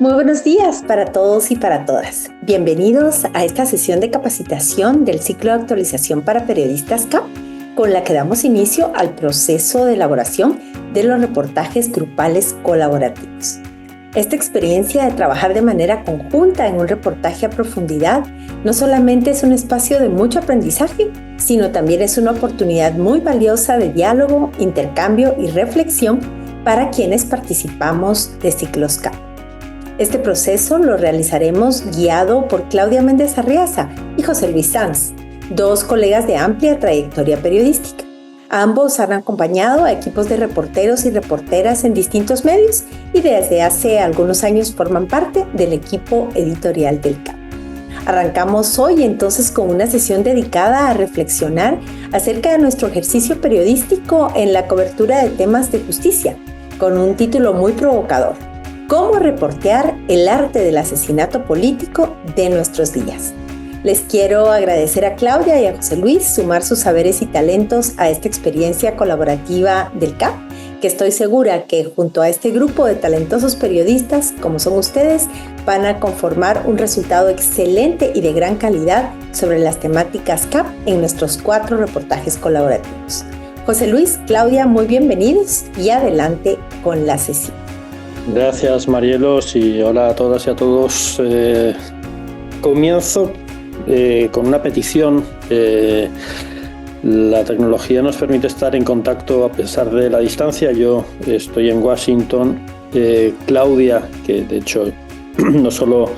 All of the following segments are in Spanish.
Muy buenos días para todos y para todas. Bienvenidos a esta sesión de capacitación del ciclo de actualización para periodistas CAP, con la que damos inicio al proceso de elaboración de los reportajes grupales colaborativos. Esta experiencia de trabajar de manera conjunta en un reportaje a profundidad no solamente es un espacio de mucho aprendizaje, sino también es una oportunidad muy valiosa de diálogo, intercambio y reflexión para quienes participamos de ciclos CAP. Este proceso lo realizaremos guiado por Claudia Méndez Arriaza y José Luis Sanz, dos colegas de amplia trayectoria periodística. Ambos han acompañado a equipos de reporteros y reporteras en distintos medios y desde hace algunos años forman parte del equipo editorial del CAP. Arrancamos hoy entonces con una sesión dedicada a reflexionar acerca de nuestro ejercicio periodístico en la cobertura de temas de justicia, con un título muy provocador: ¿Cómo reportear el arte del asesinato político de nuestros días? Les quiero agradecer a Claudia y a José Luis sumar sus saberes y talentos a esta experiencia colaborativa del CAP, que estoy segura que junto a este grupo de talentosos periodistas, como son ustedes, van a conformar un resultado excelente y de gran calidad sobre las temáticas CAP en nuestros 4 reportajes colaborativos. José Luis, Claudia, muy bienvenidos y adelante con la sesión. Gracias, Marielos, y hola a todas y a todos. Comienzo con una petición. La tecnología nos permite estar en contacto a pesar de la distancia. Yo estoy en Washington. Claudia, que de hecho no solo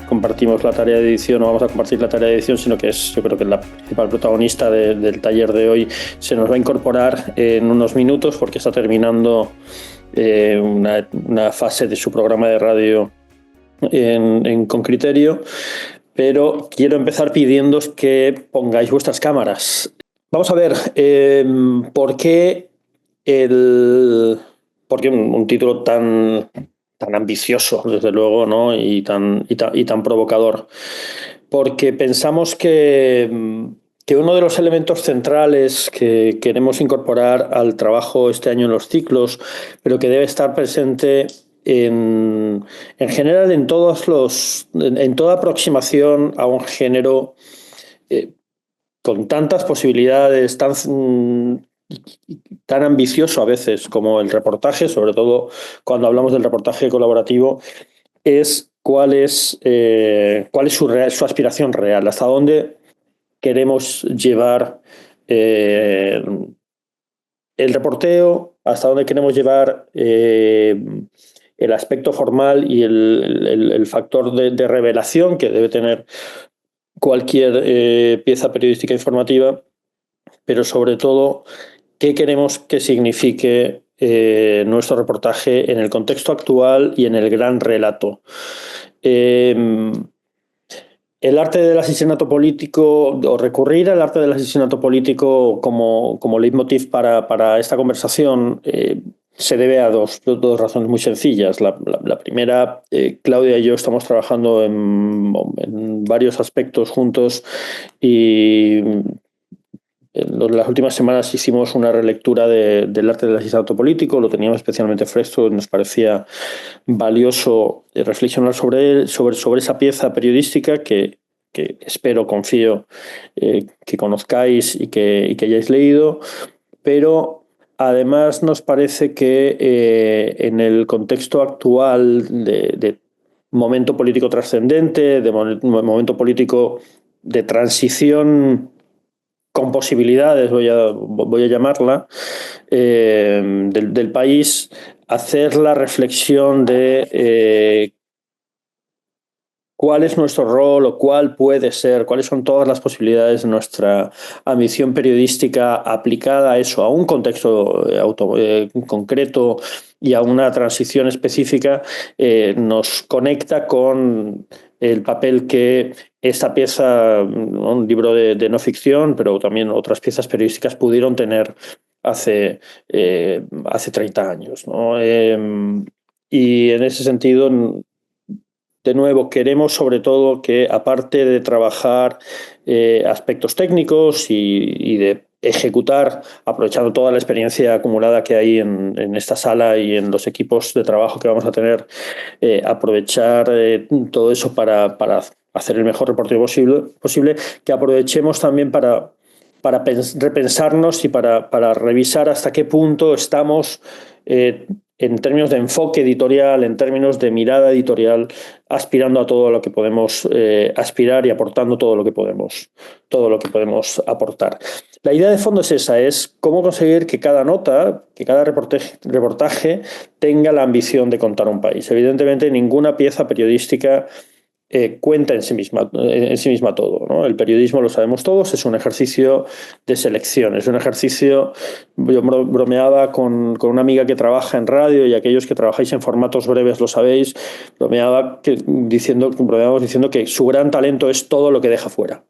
compartimos la tarea de edición, o vamos a compartir la tarea de edición, sino que es, yo creo que la principal protagonista del taller de hoy, se nos va a incorporar en unos minutos porque está terminando una fase de su programa de radio con Criterio, pero quiero empezar pidiéndoos que pongáis vuestras cámaras. Vamos a ver, ¿por qué un título tan ambicioso, desde luego, ¿no? y tan provocador? Porque pensamos que uno de los elementos centrales que queremos incorporar al trabajo este año en los ciclos, pero que debe estar presente en general en toda aproximación a un género con tantas posibilidades, tan ambicioso a veces como el reportaje, sobre todo cuando hablamos del reportaje colaborativo, es cuál es su aspiración real, hasta dónde queremos llevar el reporteo, hasta dónde queremos llevar el aspecto formal y el factor de revelación que debe tener cualquier pieza periodística informativa, pero sobre todo qué queremos que signifique nuestro reportaje en el contexto actual y en el gran relato. El arte del asesinato político, o recurrir al arte del asesinato político como leitmotiv para esta conversación, se debe a dos razones muy sencillas. La primera, Claudia y yo estamos trabajando en varios aspectos juntos y en las últimas semanas hicimos una relectura del arte del asesinato político, lo teníamos especialmente fresco, nos parecía valioso reflexionar sobre él, sobre esa pieza periodística que espero, confío, que conozcáis y que hayáis leído, pero además nos parece que en el contexto actual de momento político trascendente, de momento político de transición con posibilidades, voy a llamarla, del país, hacer la reflexión de cuál es nuestro rol o cuál puede ser, cuáles son todas las posibilidades de nuestra ambición periodística aplicada a eso, a un contexto concreto y a una transición específica, nos conecta con el papel que esta pieza, un libro de no ficción, pero también otras piezas periodísticas pudieron tener hace 30 años, ¿no? Y en ese sentido, de nuevo, queremos sobre todo que, aparte de trabajar aspectos técnicos y de ejecutar, aprovechando toda la experiencia acumulada que hay en esta sala y en los equipos de trabajo que vamos a tener, aprovechar todo eso para hacer el mejor reporte posible, que aprovechemos también para repensarnos y para revisar hasta qué punto estamos en términos de enfoque editorial, en términos de mirada editorial, aspirando a todo lo que podemos aspirar y aportando todo lo que podemos aportar. La idea de fondo es esa, es cómo conseguir que cada nota, que cada reportaje tenga la ambición de contar un país. Evidentemente, ninguna pieza periodística cuenta en sí misma todo, ¿no? El periodismo, lo sabemos todos, es un ejercicio de selección, es un eversicio. Yo bromeaba con una amiga que trabaja en radio, y aquellos que trabajáis en formatos breves lo sabéis, bromeábamos diciendo que su gran talento es todo lo que deja fuera.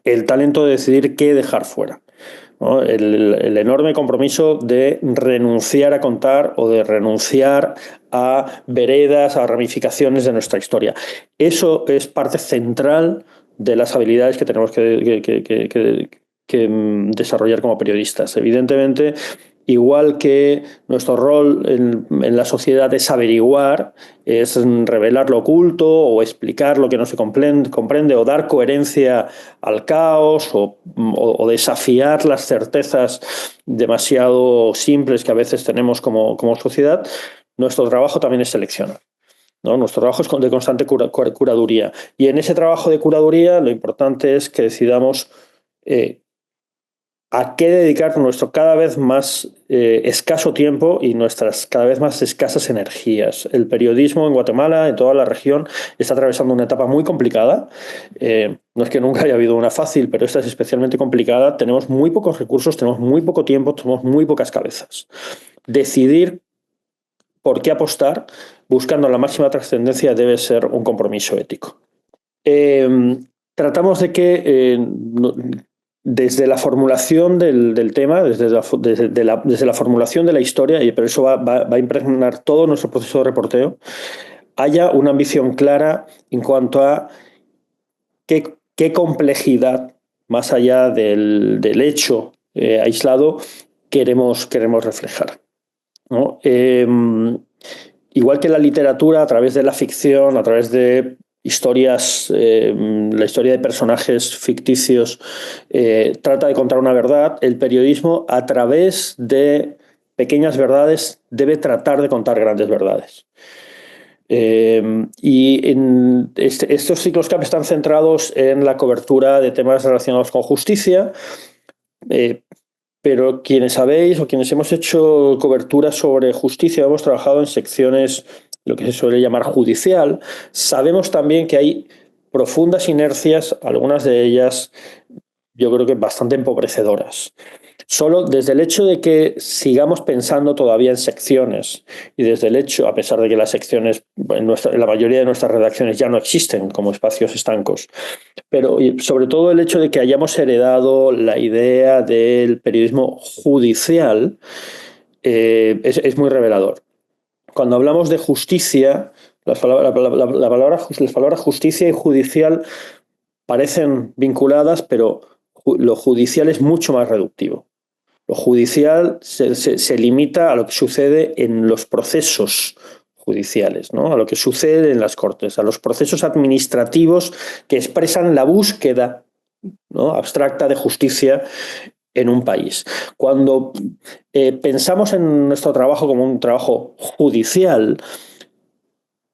El talento de decidir qué dejar fuera, ¿no? El enorme compromiso de renunciar a contar o de renunciar a veredas, a ramificaciones de nuestra historia. Eso es parte central de las habilidades que tenemos que desarrollar como periodistas. Evidentemente, igual que nuestro rol en la sociedad es averiguar, es revelar lo oculto o explicar lo que no se comprende o dar coherencia al caos o desafiar las certezas demasiado simples que a veces tenemos como sociedad, nuestro trabajo también es seleccionar, ¿no? Nuestro trabajo es de constante curaduría. Y en ese trabajo de curaduría lo importante es que decidamos a qué dedicar nuestro cada vez más escaso tiempo y nuestras cada vez más escasas energías. El periodismo en Guatemala, en toda la región, está atravesando una etapa muy complicada. No es que nunca haya habido una fácil, pero esta es especialmente complicada. Tenemos muy pocos recursos, tenemos muy poco tiempo, tenemos muy pocas cabezas. Decidir por qué apostar, buscando la máxima trascendencia, debe ser un compromiso ético. Tratamos de que desde la formulación del tema, desde la formulación de la historia, y pero eso va a impregnar todo nuestro proceso de reporteo, haya una ambición clara en cuanto a qué complejidad, más allá del hecho aislado, queremos reflejar, ¿no? Igual que la literatura, a través de la ficción, a través de historias, la historia de personajes ficticios trata de contar una verdad, el periodismo, a través de pequeñas verdades, debe tratar de contar grandes verdades. Y estos ciclos CAP están centrados en la cobertura de temas relacionados con justicia, pero quienes sabéis o quienes hemos hecho cobertura sobre justicia, hemos trabajado en secciones, lo que se suele llamar judicial, sabemos también que hay profundas inercias, algunas de ellas yo creo que bastante empobrecedoras. Solo desde el hecho de que sigamos pensando todavía en secciones, y desde el hecho, a pesar de que las secciones en la mayoría de nuestras redacciones ya no existen como espacios estancos, pero sobre todo el hecho de que hayamos heredado la idea del periodismo judicial es muy revelador. Cuando hablamos de justicia, las palabras justicia y judicial parecen vinculadas, pero lo judicial es mucho más reductivo. Lo judicial se limita a lo que sucede en los procesos judiciales, ¿no? A lo que sucede en las cortes, a los procesos administrativos que expresan la búsqueda, ¿no?, abstracta de justicia en un país. Cuando pensamos en nuestro trabajo como un trabajo judicial,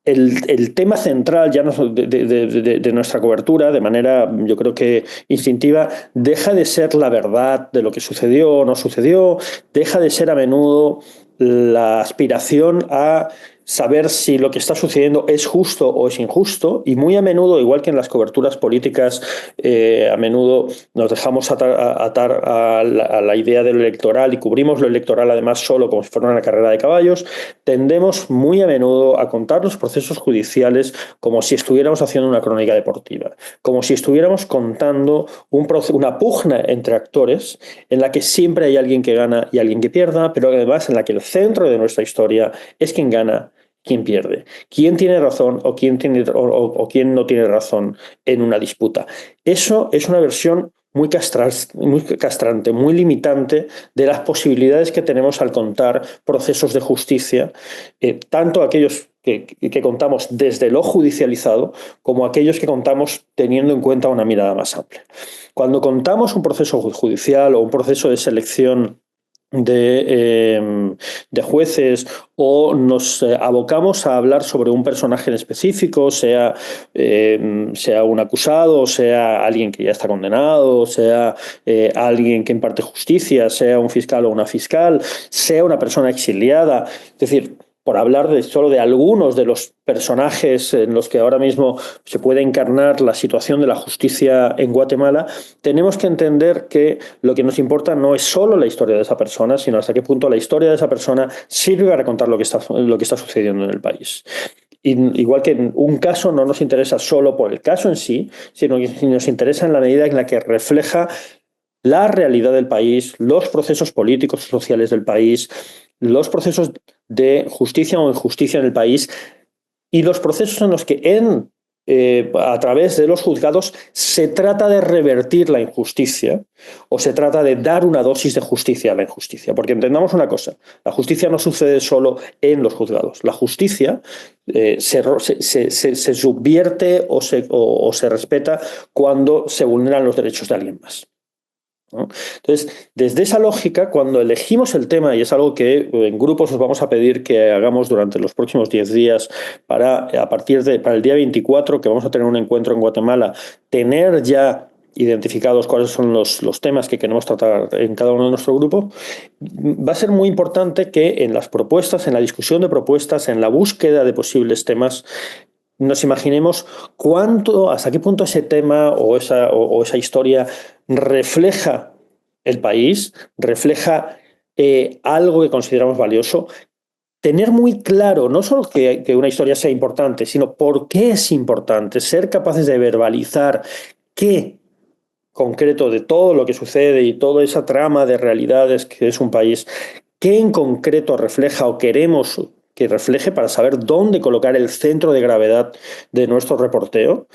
el tema central ya de nuestra cobertura, de manera yo creo que instintiva, deja de ser la verdad de lo que sucedió o no sucedió, deja de ser a menudo la aspiración a saber si lo que está sucediendo es justo o es injusto, y muy a menudo, igual que en las coberturas políticas, a menudo nos dejamos atar a la idea de lo electoral y cubrimos lo electoral además solo como si fuera una carrera de caballos. Tendemos muy a menudo a contar los procesos judiciales como si estuviéramos haciendo una crónica deportiva, como si estuviéramos contando una pugna entre actores en la que siempre hay alguien que gana y alguien que pierda, pero además en la que el centro de nuestra historia es quien gana, quién pierde, quién tiene razón o quién no tiene razón en una disputa. Eso es una versión muy castrante, muy limitante de las posibilidades que tenemos al contar procesos de justicia, tanto aquellos que contamos desde lo judicializado como aquellos que contamos teniendo en cuenta una mirada más amplia. Cuando contamos un proceso judicial o un proceso de selección de jueces o nos abocamos a hablar sobre un personaje en específico, sea un acusado, sea alguien que ya está condenado, sea alguien que imparte justicia, sea un fiscal o una fiscal, sea una persona exiliada, es decir, por hablar solo de algunos de los personajes en los que ahora mismo se puede encarnar la situación de la justicia en Guatemala, tenemos que entender que lo que nos importa no es solo la historia de esa persona, sino hasta qué punto la historia de esa persona sirve para contar lo que está sucediendo en el país. Igual que en un caso no nos interesa solo por el caso en sí, sino que nos interesa en la medida en la que refleja la realidad del país, los procesos políticos y sociales del país, los procesos de justicia o injusticia en el país y los procesos en los que a través de los juzgados se trata de revertir la injusticia o se trata de dar una dosis de justicia a la injusticia. Porque entendamos una cosa, la justicia no sucede solo en los juzgados. La justicia se subvierte o se respeta cuando se vulneran los derechos de alguien más, ¿no? Entonces, desde esa lógica, cuando elegimos el tema, y es algo que en grupos os vamos a pedir que hagamos durante los próximos 10 días para el día 24, que vamos a tener un encuentro en Guatemala, tener ya identificados cuáles son los temas que queremos tratar en cada uno de nuestro grupo, va a ser muy importante que en las propuestas, en la discusión de propuestas, en la búsqueda de posibles temas, nos imaginemos hasta qué punto ese tema o esa historia refleja el país, refleja algo que consideramos valioso. Tener muy claro, no solo que una historia sea importante, sino por qué es importante, ser capaces de verbalizar qué concreto de todo lo que sucede y toda esa trama de realidades que es un país, qué en concreto refleja o queremos que refleje para saber dónde colocar el centro de gravedad de nuestro reporteo.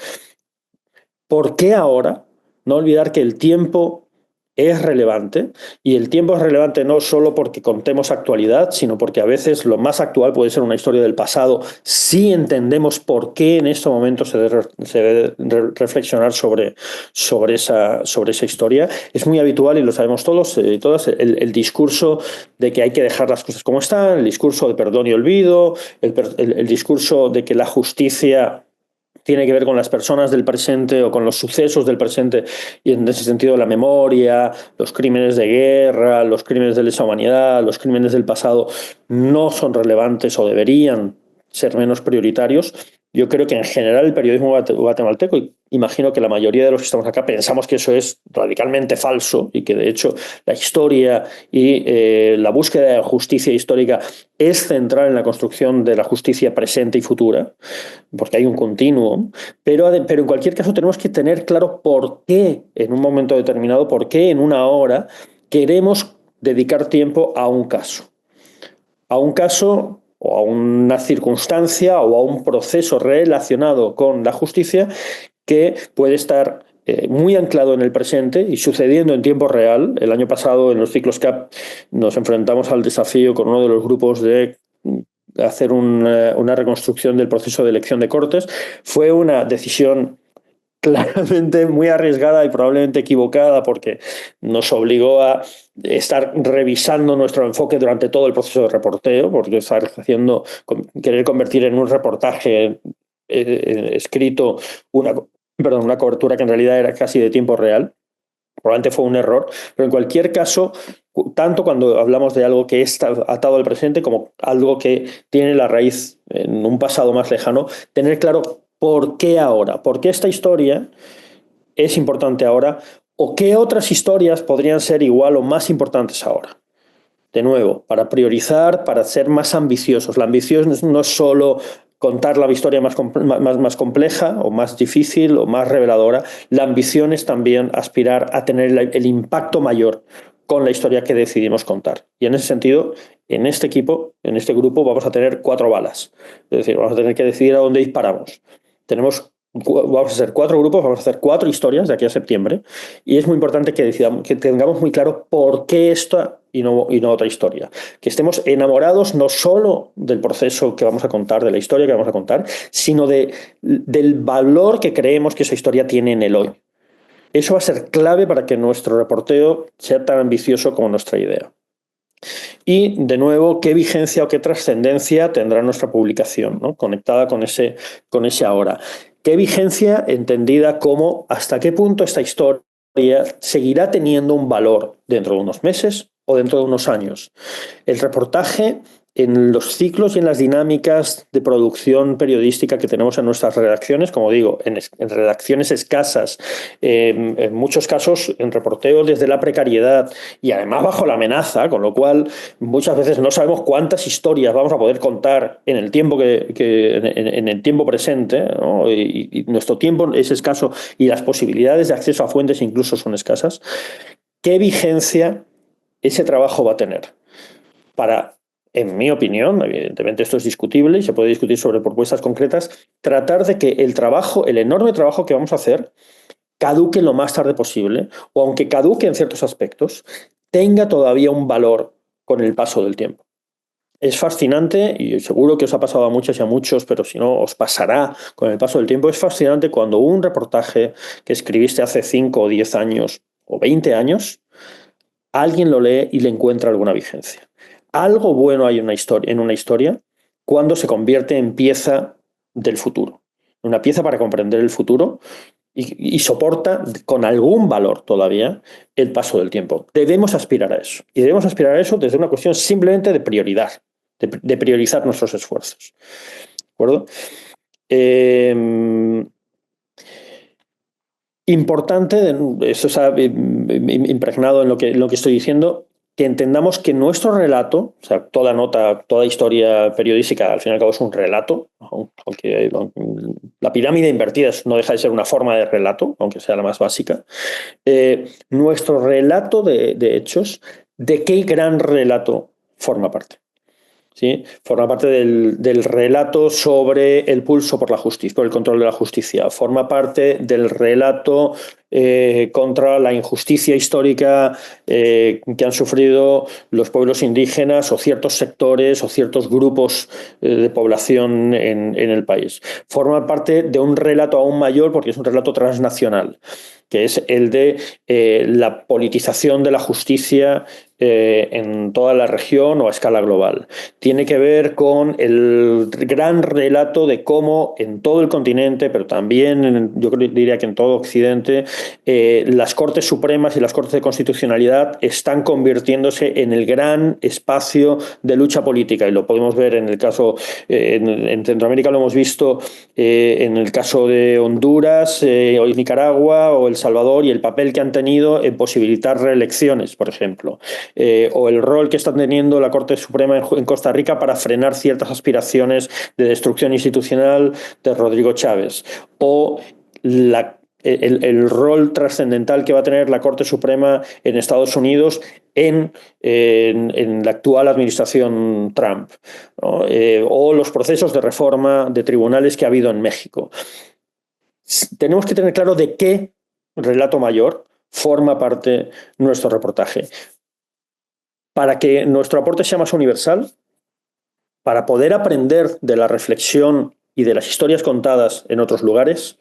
¿Por qué ahora? No olvidar que el tiempo es relevante, y el tiempo es relevante no solo porque contemos actualidad, sino porque a veces lo más actual puede ser una historia del pasado si entendemos por qué en este momento se debe reflexionar sobre esa historia. Es muy habitual, y lo sabemos todos y todas, el discurso de que hay que dejar las cosas como están, el discurso de perdón y olvido, el discurso de que la justicia tiene que ver con las personas del presente o con los sucesos del presente, y en ese sentido la memoria, los crímenes de guerra, los crímenes de lesa humanidad, los crímenes del pasado no son relevantes o deberían ser menos prioritarios. Yo creo que en general el periodismo guatemalteco, y imagino que la mayoría de los que estamos acá pensamos que eso es radicalmente falso, y que de hecho la historia y la búsqueda de justicia histórica es central en la construcción de la justicia presente y futura, porque hay un continuo, pero en cualquier caso tenemos que tener claro por qué en un momento determinado, por qué en una hora queremos dedicar tiempo a un caso o a una circunstancia o a un proceso relacionado con la justicia que puede estar muy anclado en el presente y sucediendo en tiempo real. El año pasado, en los ciclos CAP, nos enfrentamos al desafío con uno de los grupos de hacer una reconstrucción del proceso de elección de Cortes. Fue una decisión claramente muy arriesgada y probablemente equivocada, porque nos obligó a estar revisando nuestro enfoque durante todo el proceso de reporteo, porque querer convertir en un reportaje escrito una cobertura que en realidad era casi de tiempo real. Probablemente fue un error, pero en cualquier caso, tanto cuando hablamos de algo que está atado al presente como algo que tiene la raíz en un pasado más lejano, tener claro por qué ahora, por qué esta historia es importante ahora, o qué otras historias podrían ser igual o más importantes ahora. De nuevo, para priorizar, para ser más ambiciosos. La ambición no es solo contar la historia más compleja o más difícil o más reveladora. La ambición es también aspirar a tener el impacto mayor con la historia que decidimos contar. Y en ese sentido, en este equipo, en este grupo, vamos a tener 4 balas. Es decir, vamos a tener que decidir a dónde disparamos. Tenemos vamos a hacer 4 grupos, vamos a hacer 4 historias de aquí a septiembre, y es muy importante que que tengamos muy claro por qué esta y no otra historia. Que estemos enamorados no solo del proceso que vamos a contar, de la historia que vamos a contar, sino del valor que creemos que esa historia tiene en el hoy. Eso va a ser clave para que nuestro reporteo sea tan ambicioso como nuestra idea. Y, de nuevo, qué vigencia o qué trascendencia tendrá nuestra publicación, ¿no? Conectada con ese ahora. ¿Qué vigencia entendida como hasta qué punto esta historia seguirá teniendo un valor dentro de unos meses o dentro de unos años? El reportaje, en los ciclos y en las dinámicas de producción periodística que tenemos en nuestras redacciones, como digo, en redacciones escasas, en muchos casos en reporteo desde la precariedad y además bajo la amenaza, con lo cual muchas veces no sabemos cuántas historias vamos a poder contar en el tiempo en el tiempo presente, ¿no? Y nuestro tiempo es escaso y las posibilidades de acceso a fuentes incluso son escasas. ¿Qué vigencia ese trabajo va a tener? Para, en mi opinión, evidentemente esto es discutible y se puede discutir sobre propuestas concretas, tratar de que el enorme trabajo que vamos a hacer, caduque lo más tarde posible, o aunque caduque en ciertos aspectos, tenga todavía un valor con el paso del tiempo. Es fascinante, y seguro que os ha pasado a muchas y a muchos, pero si no os pasará con el paso del tiempo, es fascinante cuando un reportaje que escribiste hace 5 o 10 años o 20 años, alguien lo lee y le encuentra alguna vigencia. Algo bueno hay en una historia cuando se convierte en pieza del futuro, una pieza para comprender el futuro y soporta con algún valor todavía el paso del tiempo. Debemos aspirar a eso. Y debemos aspirar a eso desde una cuestión simplemente de prioridad, de priorizar nuestros esfuerzos. ¿De acuerdo? Importante, eso se ha impregnado en lo que estoy diciendo, que entendamos que nuestro relato, o sea, toda nota, toda historia periodística, al fin y al cabo es un relato, aunque la pirámide invertida no deja de ser una forma de relato, aunque sea la más básica. Nuestro relato de hechos, ¿de qué gran relato forma parte? ¿Sí? Forma parte del relato sobre el pulso por la justicia, por el control de la justicia. Forma parte del relato contra la injusticia histórica que han sufrido los pueblos indígenas o ciertos sectores o ciertos grupos de población en el país. Forma parte de un relato aún mayor porque es un relato transnacional, que es el de la politización de la justicia en toda la región o a escala global. Tiene que ver con el gran relato de cómo en todo el continente, pero también yo diría que en todo Occidente, las Cortes Supremas y las Cortes de Constitucionalidad están convirtiéndose en el gran espacio de lucha política, y lo podemos ver en el caso, en Centroamérica lo hemos visto en el caso de Honduras, o Nicaragua o El Salvador, y el papel que han tenido en posibilitar reelecciones, por ejemplo. O el rol que está teniendo la Corte Suprema en Costa Rica para frenar ciertas aspiraciones de destrucción institucional de Rodrigo Chávez, o el rol trascendental que va a tener la Corte Suprema en Estados Unidos en la actual administración Trump, ¿no? O los procesos de reforma de tribunales que ha habido en México. Tenemos que tener claro de qué relato mayor forma parte nuestro reportaje. Para que nuestro aporte sea más universal, para poder aprender de la reflexión y de las historias contadas en otros lugares,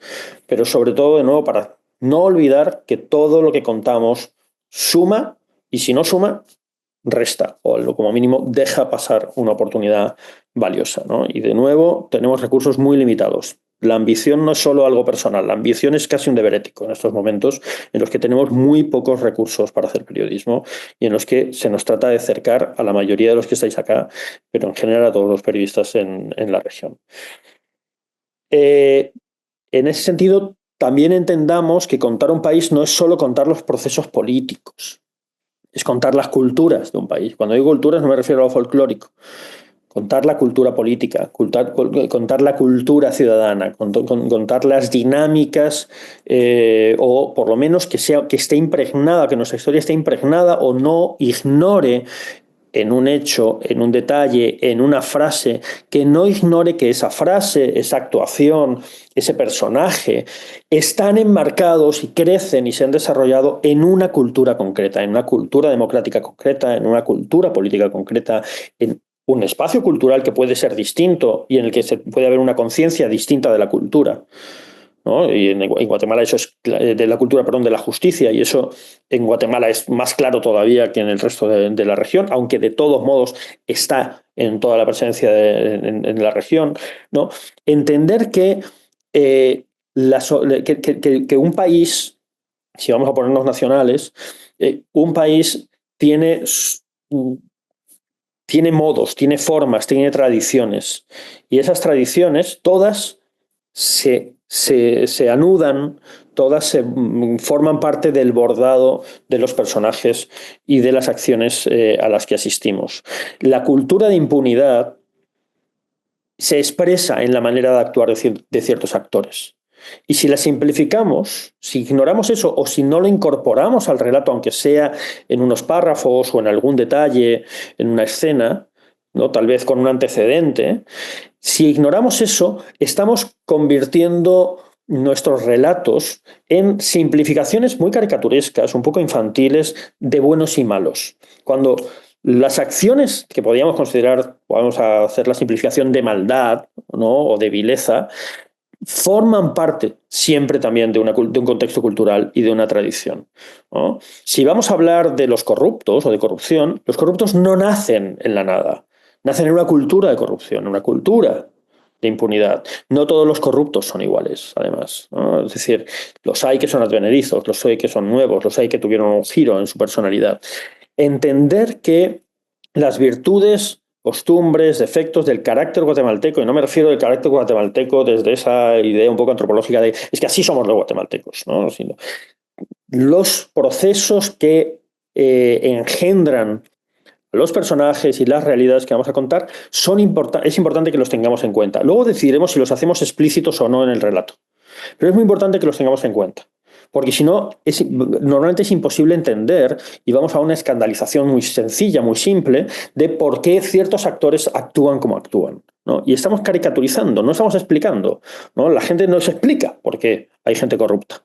pero sobre todo, de nuevo, para no olvidar que todo lo que contamos suma, y si no suma, resta, o como mínimo deja pasar una oportunidad valiosa, ¿no? Y de nuevo, tenemos recursos muy limitados. La ambición no es solo algo personal, la ambición es casi un deber ético en estos momentos en los que tenemos muy pocos recursos para hacer periodismo y en los que se nos trata de acercar a la mayoría de los que estáis acá, pero en general a todos los periodistas en la región. En ese sentido, también entendamos que contar un país no es solo contar los procesos políticos, es contar las culturas de un país. Cuando digo culturas no me refiero a lo folclórico. Contar la cultura política, contar la cultura ciudadana, contar las dinámicas, o por lo menos que esté impregnada, que nuestra historia esté impregnada o no ignore en un hecho, en un detalle, en una frase, que no ignore que esa frase, esa actuación, ese personaje, están enmarcados y crecen y se han desarrollado en una cultura concreta, en una cultura democrática concreta, en una cultura política concreta, en un espacio cultural que puede ser distinto y en el que puede haber una conciencia distinta de la cultura, ¿no? Y en Guatemala eso es de la cultura, perdón, de la justicia, y eso en Guatemala es más claro todavía que en el resto de la región, aunque de todos modos está en toda la presencia en la región, ¿no? Entender que, que un país, si vamos a ponernos nacionales, un país tiene modos, tiene formas, tiene tradiciones. Y esas tradiciones todas se anudan, todas forman parte del bordado de los personajes y de las acciones a las que asistimos. La cultura de impunidad se expresa en la manera de actuar de ciertos actores. Y si la simplificamos, si ignoramos eso o si no lo incorporamos al relato, aunque sea en unos párrafos o en algún detalle, en una escena, ¿no? Tal vez con un antecedente, si ignoramos eso, estamos convirtiendo nuestros relatos en simplificaciones muy caricaturescas, un poco infantiles, de buenos y malos. Cuando las acciones que podríamos considerar, vamos a hacer la simplificación de maldad, ¿no? O de vileza, forman parte siempre también de un contexto cultural y de una tradición, ¿no? Si vamos a hablar de los corruptos o de corrupción, los corruptos no nacen en la nada, nacen en una cultura de corrupción, en una cultura de impunidad. No todos los corruptos son iguales, además, ¿no? Es decir, los hay que son advenedizos, los hay que son nuevos, los hay que tuvieron un giro en su personalidad. Entender que las virtudes, costumbres, defectos del carácter guatemalteco, y no me refiero al carácter guatemalteco desde esa idea un poco antropológica de es que así somos los guatemaltecos, ¿no? Sino los procesos que engendran los personajes y las realidades que vamos a contar es importante que los tengamos en cuenta. Luego decidiremos si los hacemos explícitos o no en el relato. Pero es muy importante que los tengamos en cuenta. Porque si no, normalmente es imposible entender y vamos a una escandalización muy sencilla, muy simple, de por qué ciertos actores actúan como actúan, ¿no? Y estamos caricaturizando, no estamos explicando, ¿no? La gente no se explica por qué hay gente corrupta,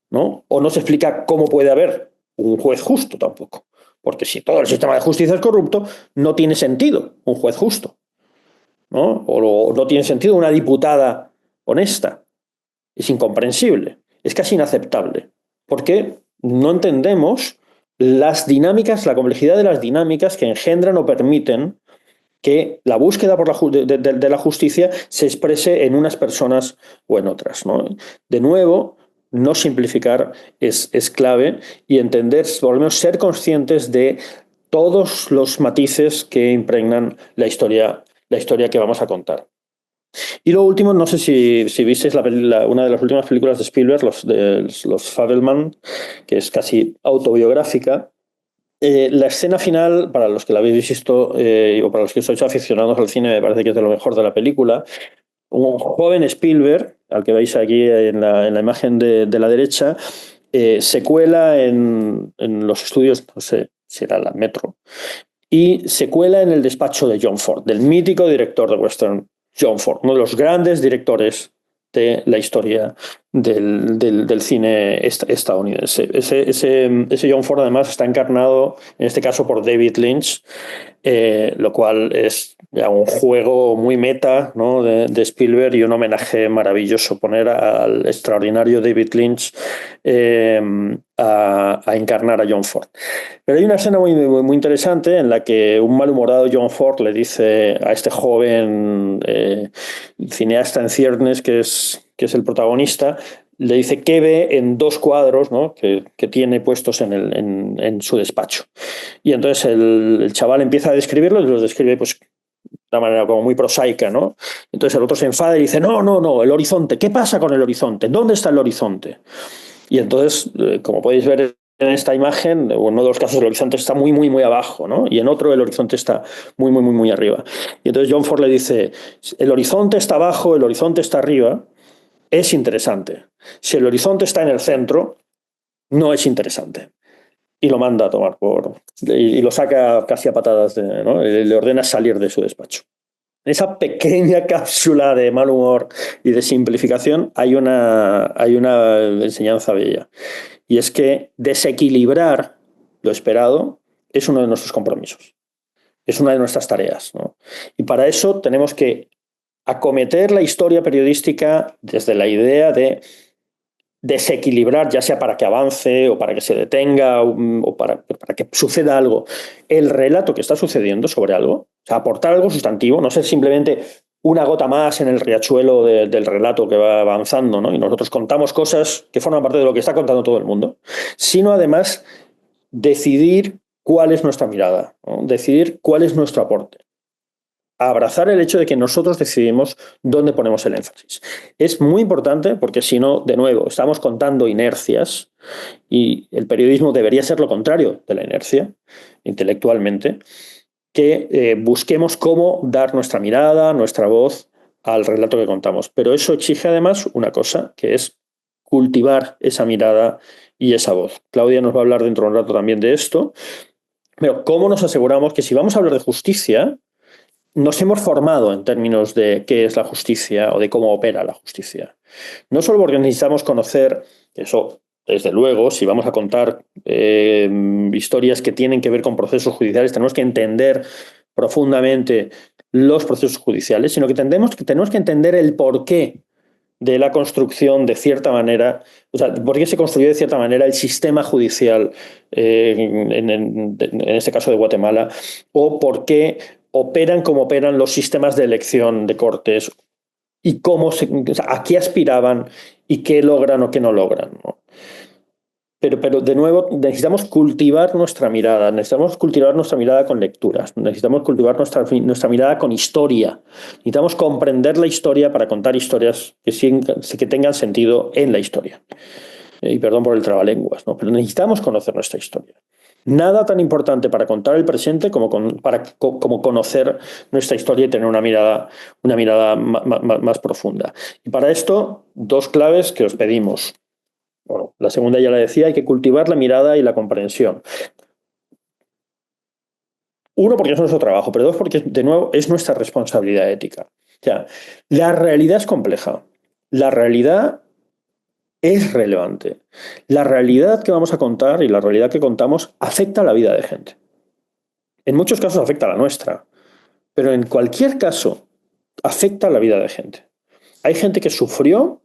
¿no? O no se explica cómo puede haber un juez justo tampoco. Porque si todo el sistema de justicia es corrupto, no tiene sentido un juez justo, ¿no? O no tiene sentido una diputada honesta. Es incomprensible, es casi inaceptable, porque no entendemos las dinámicas, la complejidad de las dinámicas que engendran o permiten que la búsqueda por de la justicia se exprese en unas personas o en otras, ¿no? De nuevo, no simplificar es clave y entender, por lo menos ser conscientes de todos los matices que impregnan la historia que vamos a contar. Y lo último, no sé si visteis una de las últimas películas de Spielberg, los Fabelman, que es casi autobiográfica. La escena final, para los que la habéis visto o para los que sois aficionados al cine, me parece que es de lo mejor de la película. Un joven Spielberg, al que veis aquí en la imagen de la derecha, se cuela en los estudios, no sé si era la Metro, y se cuela en el despacho de John Ford, del mítico director de western John Ford, uno de los grandes directores de la historia del cine estadounidense. Ese John Ford además está encarnado, en este caso, por David Lynch, lo cual es ya un juego muy meta, ¿no? de Spielberg y un homenaje maravilloso, poner al extraordinario David Lynch a encarnar a John Ford. Pero hay una escena muy interesante en la que un malhumorado John Ford le dice a este joven cineasta en ciernes, que es el protagonista, le dice qué ve en dos cuadros, ¿no? que tiene puestos en su despacho. Y entonces el chaval empieza a describirlos y los describe pues de una manera como muy prosaica, ¿no? Entonces el otro se enfada y dice, no, el horizonte, ¿qué pasa con el horizonte? ¿Dónde está el horizonte? Y entonces, como podéis ver en esta imagen, en uno de los casos el horizonte está muy abajo, ¿no? Y en otro el horizonte está muy arriba. Y entonces John Ford le dice, el horizonte está abajo, el horizonte está arriba, es interesante. Si el horizonte está en el centro, no es interesante. y lo manda a tomar y lo saca casi a patadas, ¿no? Le ordena salir de su despacho. En esa pequeña cápsula de mal humor y de simplificación hay una enseñanza bella. Y es que desequilibrar lo esperado es uno de nuestros compromisos. Es una de nuestras tareas, ¿no? Y para eso tenemos que acometer la historia periodística desde la idea de desequilibrar, ya sea para que avance o para que se detenga o para que suceda algo, el relato que está sucediendo sobre algo, o sea, aportar algo sustantivo, no ser simplemente una gota más en el riachuelo del relato que va avanzando, ¿no? Y nosotros contamos cosas que forman parte de lo que está contando todo el mundo, sino además decidir cuál es nuestra mirada, ¿no? Decidir cuál es nuestro aporte. A abrazar el hecho de que nosotros decidimos dónde ponemos el énfasis. Es muy importante porque si no, de nuevo, estamos contando inercias y el periodismo debería ser lo contrario de la inercia, intelectualmente, que busquemos cómo dar nuestra mirada, nuestra voz al relato que contamos. Pero eso exige además una cosa, que es cultivar esa mirada y esa voz. Claudia nos va a hablar dentro de un rato también de esto. Pero ¿cómo nos aseguramos que si vamos a hablar de justicia, nos hemos formado en términos de qué es la justicia o de cómo opera la justicia? No solo porque necesitamos conocer eso, desde luego, si vamos a contar historias que tienen que ver con procesos judiciales, tenemos que entender profundamente los procesos judiciales, sino que tenemos que entender el porqué de la construcción de cierta manera, o sea, por qué se construyó de cierta manera el sistema judicial, en este caso de Guatemala, o por qué operan como operan los sistemas de elección de cortes y o sea, a qué aspiraban y qué logran o qué no logran, ¿no? Pero de nuevo, necesitamos cultivar nuestra mirada con lecturas, necesitamos cultivar nuestra mirada con historia, necesitamos comprender la historia para contar historias que tengan sentido en la historia. Y perdón por el trabalenguas, ¿no? Pero necesitamos conocer nuestra historia. Nada tan importante para contar el presente como conocer nuestra historia y tener una mirada más profunda. Y para esto, dos claves que os pedimos. Bueno, la segunda ya la decía, hay que cultivar la mirada y la comprensión. Uno, porque es nuestro trabajo, pero dos, porque de nuevo es nuestra responsabilidad ética. O sea, la realidad es compleja. La realidad es relevante. La realidad que vamos a contar y la realidad que contamos afecta a la vida de gente. En muchos casos afecta a la nuestra, pero en cualquier caso afecta a la vida de gente. Hay gente que sufrió,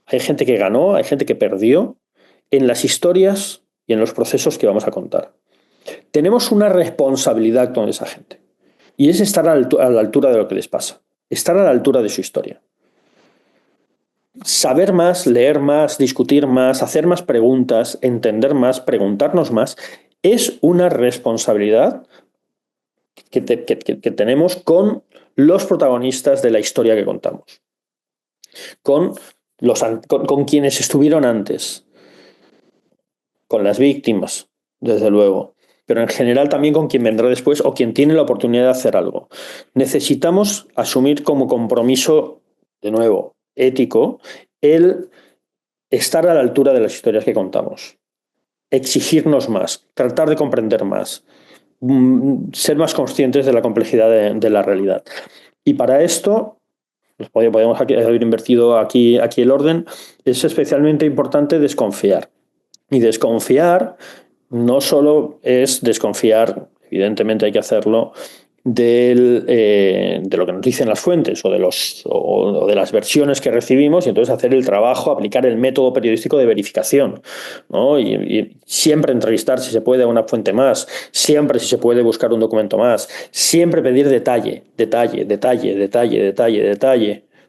hay gente que ganó, hay gente que perdió en las historias y en los procesos que vamos a contar. Tenemos una responsabilidad con esa gente y es estar a la altura de lo que les pasa, estar a la altura de su historia. Saber más, leer más, discutir más, hacer más preguntas, entender más, preguntarnos más, es una responsabilidad que tenemos con los protagonistas de la historia que contamos, con quienes estuvieron antes, con las víctimas, desde luego, pero en general también con quien vendrá después o quien tiene la oportunidad de hacer algo. Necesitamos asumir como compromiso, de nuevo, ético, el estar a la altura de las historias que contamos, exigirnos más, tratar de comprender más, ser más conscientes de la complejidad de la realidad. Y para esto, podemos haber invertido aquí el orden, es especialmente importante desconfiar. Y desconfiar no solo es desconfiar, evidentemente hay que hacerlo, de lo que nos dicen las fuentes o de las versiones que recibimos, y entonces hacer el trabajo, aplicar el método periodístico de verificación, ¿no? Y siempre entrevistar si se puede a una fuente más, siempre si se puede buscar un documento más, siempre pedir detalle,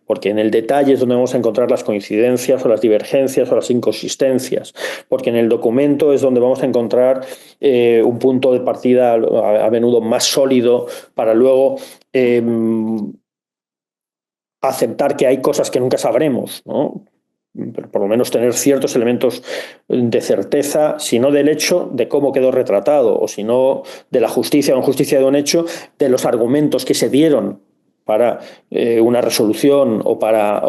porque en el detalle es donde vamos a encontrar las coincidencias o las divergencias o las inconsistencias, porque en el documento es donde vamos a encontrar un punto de partida a menudo más sólido para luego aceptar que hay cosas que nunca sabremos, ¿no? Pero por lo menos tener ciertos elementos de certeza, si no del hecho, de cómo quedó retratado, o si no de la justicia o injusticia de un hecho, de los argumentos que se dieron para una resolución o para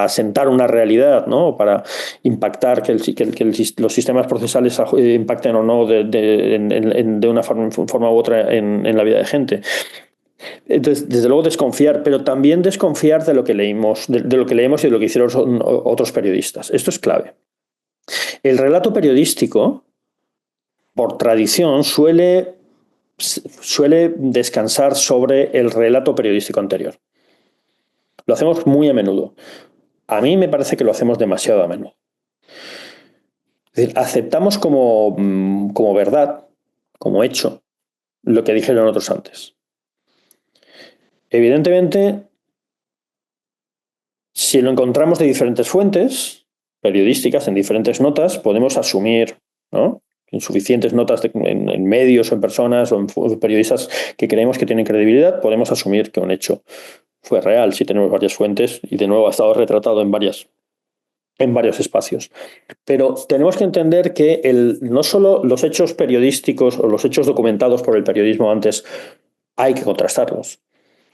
sentar una realidad, ¿no? O para impactar que los sistemas procesales impacten o no de una forma u otra en la vida de gente. Entonces, desde luego desconfiar, pero también desconfiar de lo que leímos, de lo que leemos y de lo que hicieron otros periodistas. Esto es clave. El relato periodístico, por tradición, suele descansar sobre el relato periodístico anterior. Lo hacemos muy a menudo. A mí me parece que lo hacemos demasiado a menudo. Es decir, aceptamos como verdad, como hecho, lo que dijeron otros antes. Evidentemente, si lo encontramos de diferentes fuentes periodísticas, en diferentes notas, podemos asumir, ¿no?, en suficientes notas en medios o en personas o en periodistas que creemos que tienen credibilidad, podemos asumir que un hecho fue real si tenemos varias fuentes y de nuevo ha estado retratado en varios espacios. Pero tenemos que entender que no solo los hechos periodísticos o los hechos documentados por el periodismo antes hay que contrastarlos.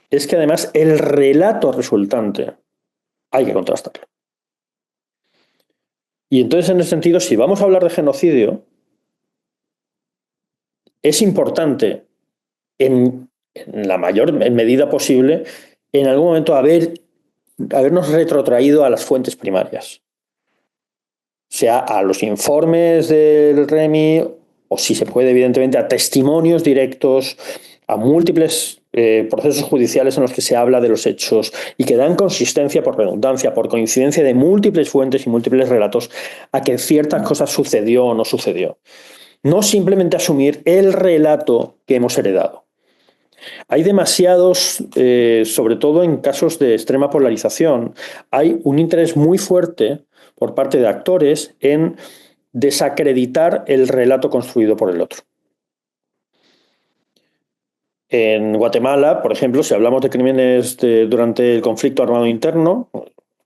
Es que además el relato resultante hay que contrastarlo. Y entonces, en ese sentido, si vamos a hablar de genocidio, es importante, en la mayor medida posible, en algún momento habernos retrotraído a las fuentes primarias. Sea a los informes del REMI, o si se puede, evidentemente, a testimonios directos, a múltiples procesos judiciales en los que se habla de los hechos y que dan consistencia por redundancia, por coincidencia de múltiples fuentes y múltiples relatos a que ciertas cosas sucedió o no sucedió. No simplemente asumir el relato que hemos heredado. Hay demasiados, sobre todo en casos de extrema polarización, hay un interés muy fuerte por parte de actores en desacreditar el relato construido por el otro. En Guatemala, por ejemplo, si hablamos de crímenes durante el conflicto armado interno,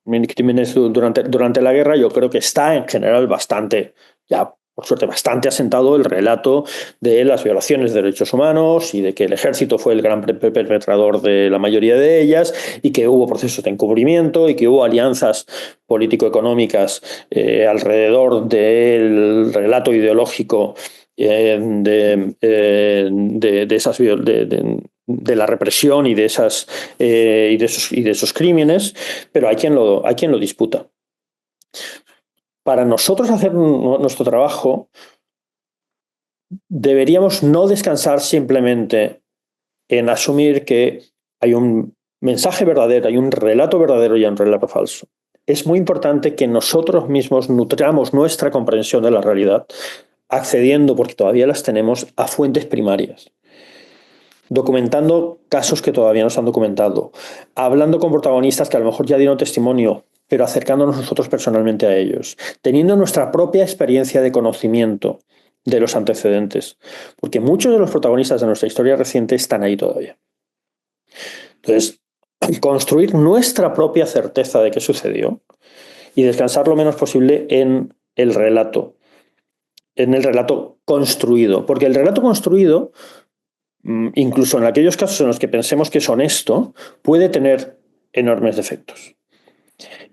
crímenes durante la guerra, yo creo que está en general bastante, ya por suerte bastante asentado el relato de las violaciones de derechos humanos y de que el ejército fue el gran perpetrador de la mayoría de ellas y que hubo procesos de encubrimiento y que hubo alianzas político-económicas alrededor del relato ideológico de la represión y de esos crímenes, pero hay quien lo disputa. Para nosotros hacer nuestro trabajo, deberíamos no descansar simplemente en asumir que hay un mensaje verdadero, hay un relato verdadero y un relato falso. Es muy importante que nosotros mismos nutramos nuestra comprensión de la realidad, accediendo, porque todavía las tenemos, a fuentes primarias, documentando casos que todavía no se han documentado, hablando con protagonistas que a lo mejor ya dieron testimonio, pero acercándonos nosotros personalmente a ellos, teniendo nuestra propia experiencia de conocimiento de los antecedentes, porque muchos de los protagonistas de nuestra historia reciente están ahí todavía. Entonces, construir nuestra propia certeza de qué sucedió y descansar lo menos posible en el relato construido, porque el relato construido, incluso en aquellos casos en los que pensemos que es honesto, puede tener enormes defectos.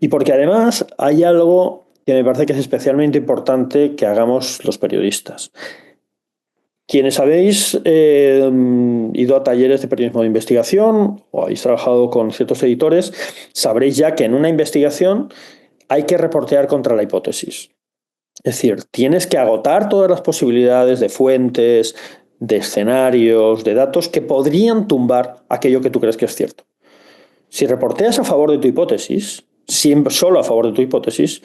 Y porque además hay algo que me parece que es especialmente importante que hagamos los periodistas. Quienes habéis ido a talleres de periodismo de investigación o habéis trabajado con ciertos editores, sabréis ya que en una investigación hay que reportear contra la hipótesis. Es decir, tienes que agotar todas las posibilidades de fuentes, de escenarios, de datos que podrían tumbar aquello que tú crees que es cierto. Si reporteas a favor de tu hipótesis, siempre solo a favor de tu hipótesis,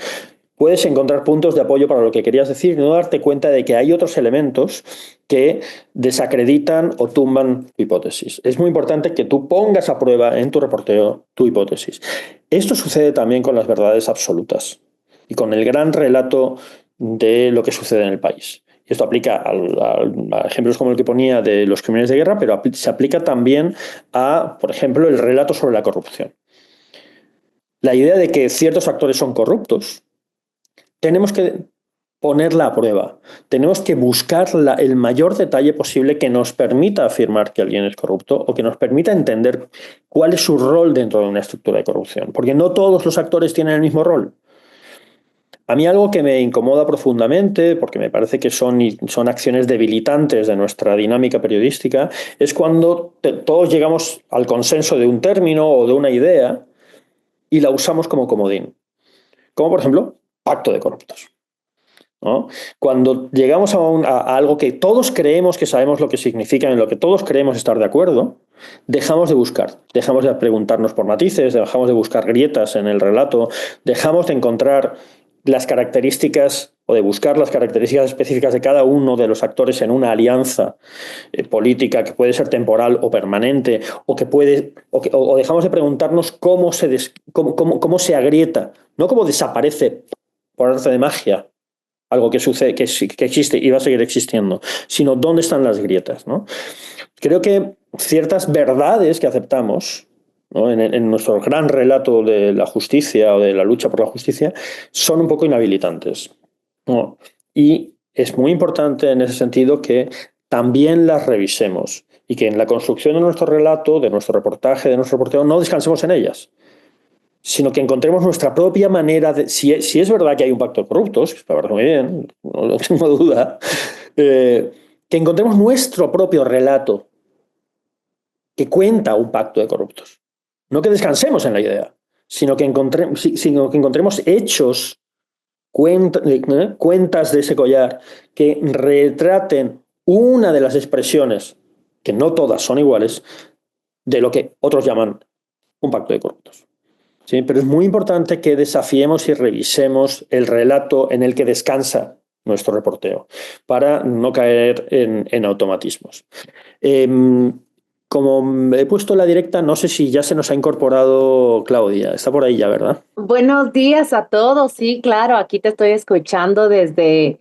puedes encontrar puntos de apoyo para lo que querías decir y no darte cuenta de que hay otros elementos que desacreditan o tumban tu hipótesis. Es muy importante que tú pongas a prueba en tu reporteo tu hipótesis. Esto sucede también con las verdades absolutas y con el gran relato de lo que sucede en el país. Esto aplica a ejemplos como el que ponía de los crímenes de guerra, pero se aplica también a, por ejemplo, el relato sobre la corrupción. La idea de que ciertos actores son corruptos, tenemos que ponerla a prueba. Tenemos que buscar el mayor detalle posible que nos permita afirmar que alguien es corrupto o que nos permita entender cuál es su rol dentro de una estructura de corrupción. Porque no todos los actores tienen el mismo rol. A mí algo que me incomoda profundamente, porque me parece que son acciones debilitantes de nuestra dinámica periodística, es cuando todos llegamos al consenso de un término o de una idea y la usamos como comodín. Como por ejemplo, pacto de corruptos, ¿no? Cuando llegamos a algo que todos creemos que sabemos lo que significa, en lo que todos creemos estar de acuerdo, dejamos de buscar, dejamos de preguntarnos por matices, dejamos de buscar grietas en el relato, dejamos de encontrar las características o de buscar las características específicas de cada uno de los actores en una alianza política que puede ser temporal o permanente, o dejamos de preguntarnos cómo se agrieta, no cómo desaparece por arte de magia algo que sucede, que existe y va a seguir existiendo, sino dónde están las grietas, ¿no? Creo que ciertas verdades que aceptamos, ¿no?, en nuestro gran relato de la justicia o de la lucha por la justicia son un poco inhabilitantes, ¿no? Y es muy importante en ese sentido que también las revisemos y que en la construcción de nuestro relato, de nuestro reportaje, de nuestro reporteo, no descansemos en ellas, sino que encontremos nuestra propia manera de... Si es verdad que hay un pacto de corruptos, que me parece muy bien, no tengo duda, que encontremos nuestro propio relato que cuenta un pacto de corruptos. No que descansemos en la idea, sino que encontremos hechos, cuentas de ese collar, que retraten una de las expresiones, que no todas son iguales, de lo que otros llaman un pacto de corruptos. ¿Sí? Pero es muy importante que desafiemos y revisemos el relato en el que descansa nuestro reporteo, para no caer en automatismos. Como he puesto la directa, no sé si ya se nos ha incorporado Claudia. Está por ahí ya, ¿verdad? Buenos días a todos. Sí, claro, aquí te estoy escuchando desde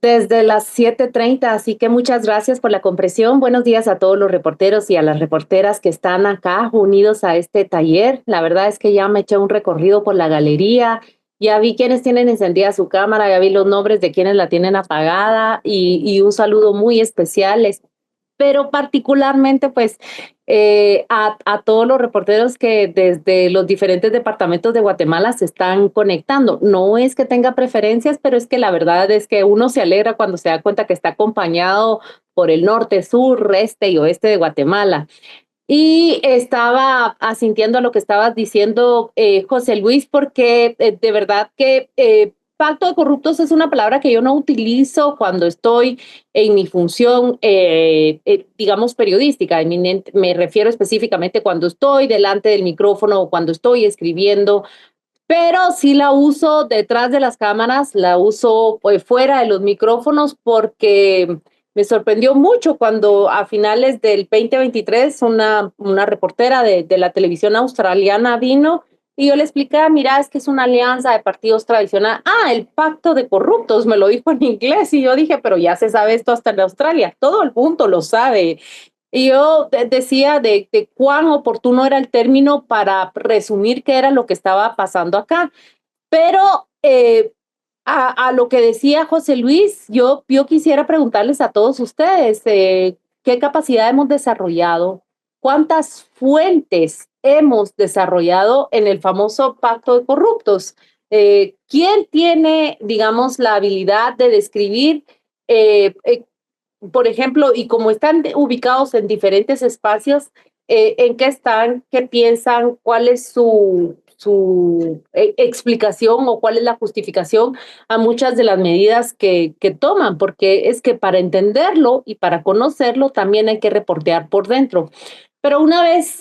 las 7:30, así que muchas gracias por la comprensión. Buenos días a todos los reporteros y a las reporteras que están acá unidos a este taller. La verdad es que ya me eché un recorrido por la galería, ya vi quienes tienen encendida su cámara, ya vi los nombres de quienes la tienen apagada y un saludo muy especial, pero particularmente pues a todos los reporteros que desde los diferentes departamentos de Guatemala se están conectando. No es que tenga preferencias, pero es que la verdad es que uno se alegra cuando se da cuenta que está acompañado por el norte, sur, este y oeste de Guatemala. Y estaba asintiendo a lo que estabas diciendo, José Luis, porque de verdad que pacto de corruptos es una palabra que yo no utilizo cuando estoy en mi función, digamos, periodística. Me refiero específicamente cuando estoy delante del micrófono o cuando estoy escribiendo, pero sí la uso detrás de las cámaras, la uso fuera de los micrófonos porque me sorprendió mucho cuando a finales del 2023 una reportera de la televisión australiana vino y yo le explicaba, mira, es que es una alianza de partidos tradicionales. Ah, el pacto de corruptos, me lo dijo en inglés y yo dije, pero ya se sabe esto hasta en Australia, todo el mundo lo sabe. Y yo decía de cuán oportuno era el término para resumir qué era lo que estaba pasando acá. Pero a lo que decía José Luis, yo quisiera preguntarles a todos ustedes, ¿qué capacidad hemos desarrollado? ¿Cuántas fuentes hemos desarrollado en el famoso pacto de corruptos? ¿Quién tiene, digamos, la habilidad de describir por ejemplo, y como están ubicados en diferentes espacios, ¿en qué están? ¿Qué piensan? ¿Cuál es su explicación o cuál es la justificación a muchas de las medidas que toman? Porque es que para entenderlo y para conocerlo también hay que reportear por dentro. Pero una vez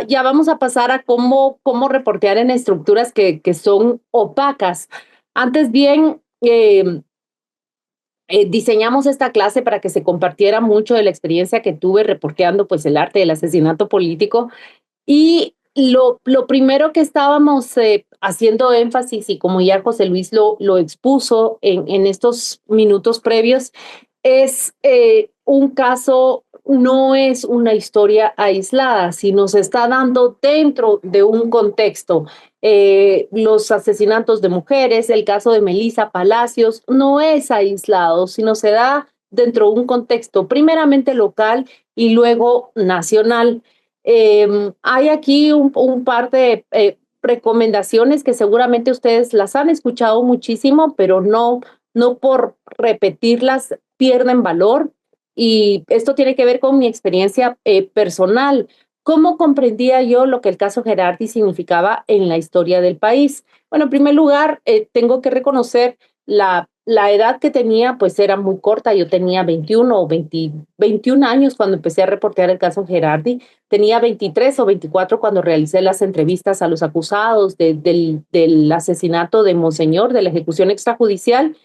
ya vamos a pasar a cómo reportear en estructuras que son opacas. Antes bien, diseñamos esta clase para que se compartiera mucho de la experiencia que tuve reporteando pues el arte del asesinato político y lo primero que estábamos haciendo énfasis y como ya José Luis lo expuso en estos minutos previos es un caso no es una historia aislada, sino se está dando dentro de un contexto. Los asesinatos de mujeres, el caso de Melissa Palacios, no es aislado, sino se da dentro de un contexto primeramente local y luego nacional. Hay aquí un par de recomendaciones que seguramente ustedes las han escuchado muchísimo, pero no por repetirlas pierden valor. Y esto tiene que ver con mi experiencia personal. ¿Cómo comprendía yo lo que el caso Gerardi significaba en la historia del país? Bueno, en primer lugar, tengo que reconocer la edad que tenía, pues era muy corta. Yo tenía 21 o 21 años cuando empecé a reportear el caso Gerardi. Tenía 23 o 24 cuando realicé las entrevistas a los acusados del asesinato de Monseñor, de la ejecución extrajudicial.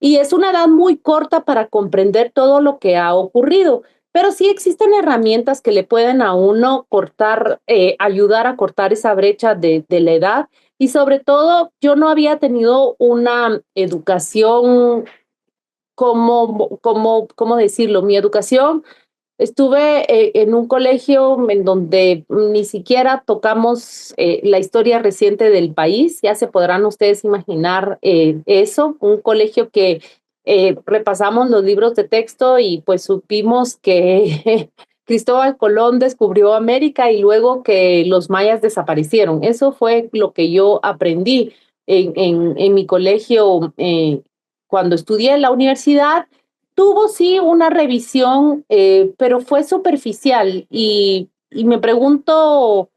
Y es una edad muy corta para comprender todo lo que ha ocurrido, pero sí existen herramientas que le pueden a uno cortar, ayudar a cortar esa brecha de la edad. Y sobre todo, yo no había tenido una educación, ¿cómo decirlo? Mi educación. Estuve en un colegio en donde ni siquiera tocamos la historia reciente del país. Ya se podrán ustedes imaginar eso. Un colegio que repasamos los libros de texto y pues supimos que Cristóbal Colón descubrió América y luego que los mayas desaparecieron. Eso fue lo que yo aprendí en mi colegio cuando estudié en la universidad. Tuvo sí una revisión, pero fue superficial y me pregunto,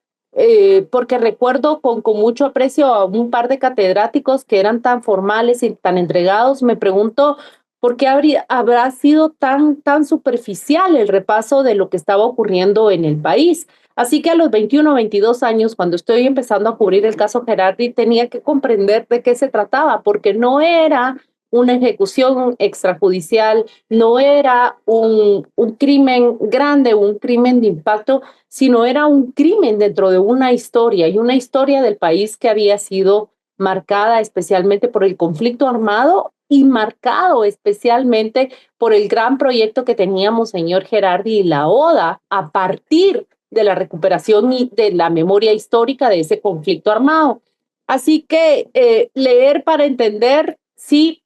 porque recuerdo con mucho aprecio a un par de catedráticos que eran tan formales y tan entregados, me pregunto por qué habrá sido tan superficial el repaso de lo que estaba ocurriendo en el país. Así que a los 21 o 22 años, cuando estoy empezando a cubrir el caso Gerardi, tenía que comprender de qué se trataba, porque no era una ejecución extrajudicial, no era un crimen grande, un crimen de impacto, sino era un crimen dentro de una historia y una historia del país que había sido marcada especialmente por el conflicto armado y marcado especialmente por el gran proyecto que teníamos, señor Gerardi, y la ODA a partir de la recuperación y de la memoria histórica de ese conflicto armado. Así que leer para entender, sí.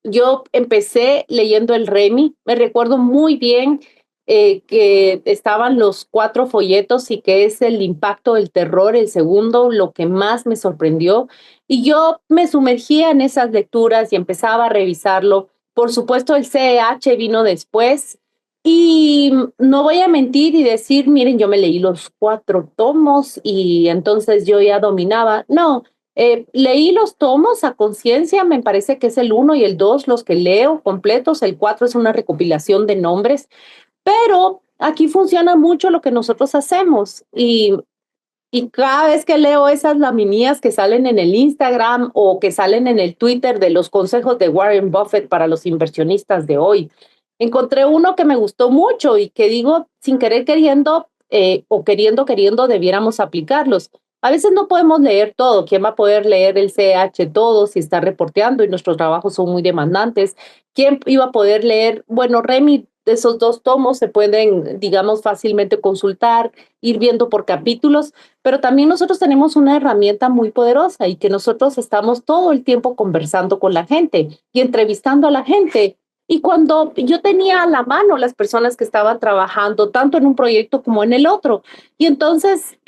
Yo empecé leyendo el Remi, me recuerdo muy bien que estaban los 4 folletos y que es el impacto del terror, el segundo, lo que más me sorprendió. Y yo me sumergía en esas lecturas y empezaba a revisarlo. Por supuesto, el CEH vino después. Y no voy a mentir y decir, miren, yo me leí los 4 tomos y entonces yo ya dominaba. No, leí los tomos a conciencia, me parece que es el 1 y el 2 los que leo completos, el 4 es una recopilación de nombres, pero aquí funciona mucho lo que nosotros hacemos y cada vez que leo esas laminías que salen en el Instagram o que salen en el Twitter de los consejos de Warren Buffett para los inversionistas de hoy, encontré uno que me gustó mucho y que digo, sin querer queriendo o queriendo, debiéramos aplicarlos. A veces no podemos leer todo. ¿Quién va a poder leer el CH todo si está reporteando y nuestros trabajos son muy demandantes? ¿Quién iba a poder leer? Bueno, Remi, de esos 2 tomos se pueden, digamos, fácilmente consultar, ir viendo por capítulos, pero también nosotros tenemos una herramienta muy poderosa y que nosotros estamos todo el tiempo conversando con la gente y entrevistando a la gente. Y cuando yo tenía a la mano las personas que estaban trabajando tanto en un proyecto como en el otro, y entonces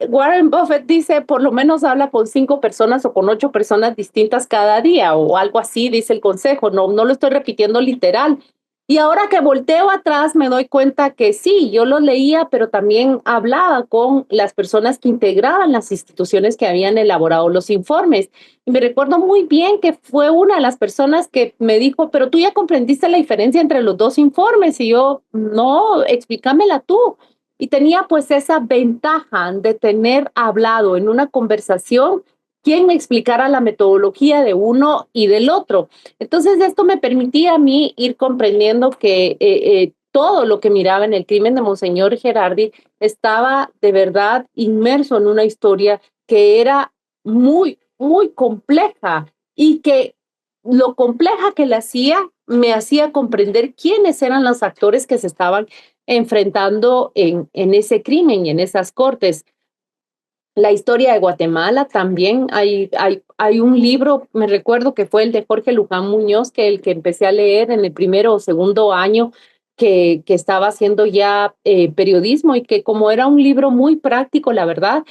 Warren Buffett dice, por lo menos habla con 5 personas o con 8 personas distintas cada día o algo así, dice el consejo, no lo estoy repitiendo literal. Y ahora que volteo atrás me doy cuenta que sí, yo lo leía, pero también hablaba con las personas que integraban las instituciones que habían elaborado los informes. Y me recuerdo muy bien que fue una de las personas que me dijo, pero tú ya comprendiste la diferencia entre los 2 informes. Y yo, no, explícamela tú. Y tenía pues esa ventaja de tener hablado en una conversación quien me explicara la metodología de uno y del otro. Entonces esto me permitía a mí ir comprendiendo que todo lo que miraba en el crimen de Monseñor Gerardi estaba de verdad inmerso en una historia que era muy compleja y que lo compleja que la hacía me hacía comprender quiénes eran los actores que se estaban enfrentando en ese crimen y en esas cortes. La historia de Guatemala también hay un libro, me recuerdo que fue el de Jorge Luján Muñoz, que el que empecé a leer en el primero o segundo año que estaba haciendo ya periodismo, y que como era un libro muy práctico, la verdad,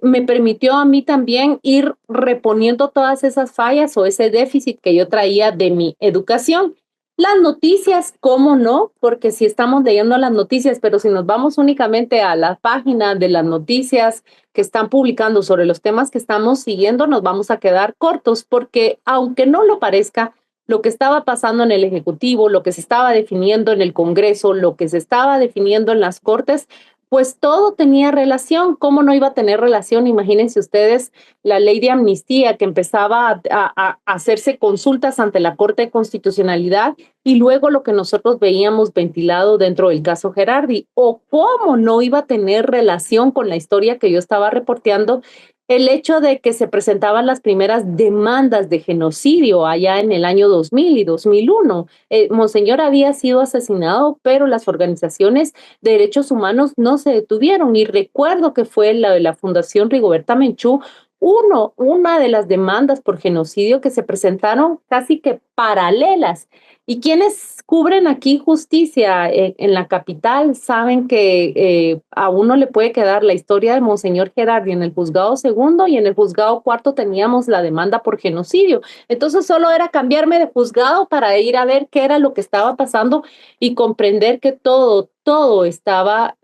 me permitió a mí también ir reponiendo todas esas fallas o ese déficit que yo traía de mi educación. Las noticias, ¿cómo no? Porque si estamos leyendo las noticias, pero si nos vamos únicamente a la página de las noticias que están publicando sobre los temas que estamos siguiendo, nos vamos a quedar cortos, porque aunque no lo parezca, lo que estaba pasando en el Ejecutivo, lo que se estaba definiendo en el Congreso, lo que se estaba definiendo en las Cortes, pues todo tenía relación. ¿Cómo no iba a tener relación? Imagínense ustedes la ley de amnistía que empezaba a hacerse consultas ante la Corte de Constitucionalidad, y luego lo que nosotros veíamos ventilado dentro del caso Gerardi. O cómo no iba a tener relación con la historia que yo estaba reporteando el hecho de que se presentaban las primeras demandas de genocidio allá en el año 2000 y 2001. Monseñor había sido asesinado, pero las organizaciones de derechos humanos no se detuvieron. Y recuerdo que fue la de la Fundación Rigoberta Menchú, una de las demandas por genocidio que se presentaron casi que paralelas. Y quienes cubren aquí justicia en la capital saben que a uno le puede quedar la historia de Monseñor Gerardi en el juzgado segundo, y en el juzgado cuarto teníamos la demanda por genocidio. Entonces solo era cambiarme de juzgado para ir a ver qué era lo que estaba pasando y comprender que todo estaba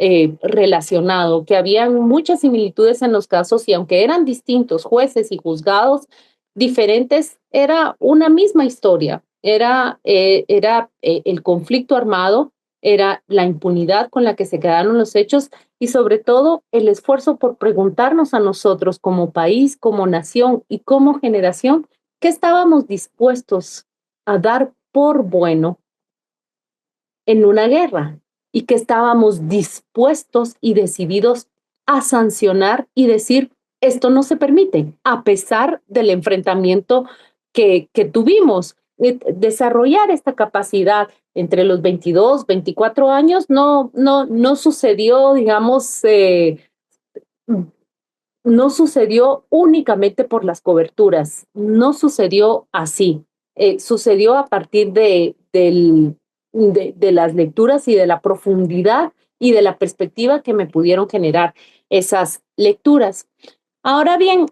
relacionado, que había muchas similitudes en los casos, y aunque eran distintos jueces y juzgados diferentes, era una misma historia. Era el conflicto armado, era la impunidad con la que se quedaron los hechos, y sobre todo el esfuerzo por preguntarnos a nosotros como país, como nación y como generación, qué estábamos dispuestos a dar por bueno en una guerra, y que estábamos dispuestos y decididos a sancionar y decir, esto no se permite, a pesar del enfrentamiento que tuvimos. Desarrollar esta capacidad entre los 22, 24 años no sucedió, digamos, no sucedió únicamente por las coberturas, no sucedió así. Sucedió a partir de las lecturas y de la profundidad y de la perspectiva que me pudieron generar esas lecturas. Ahora bien,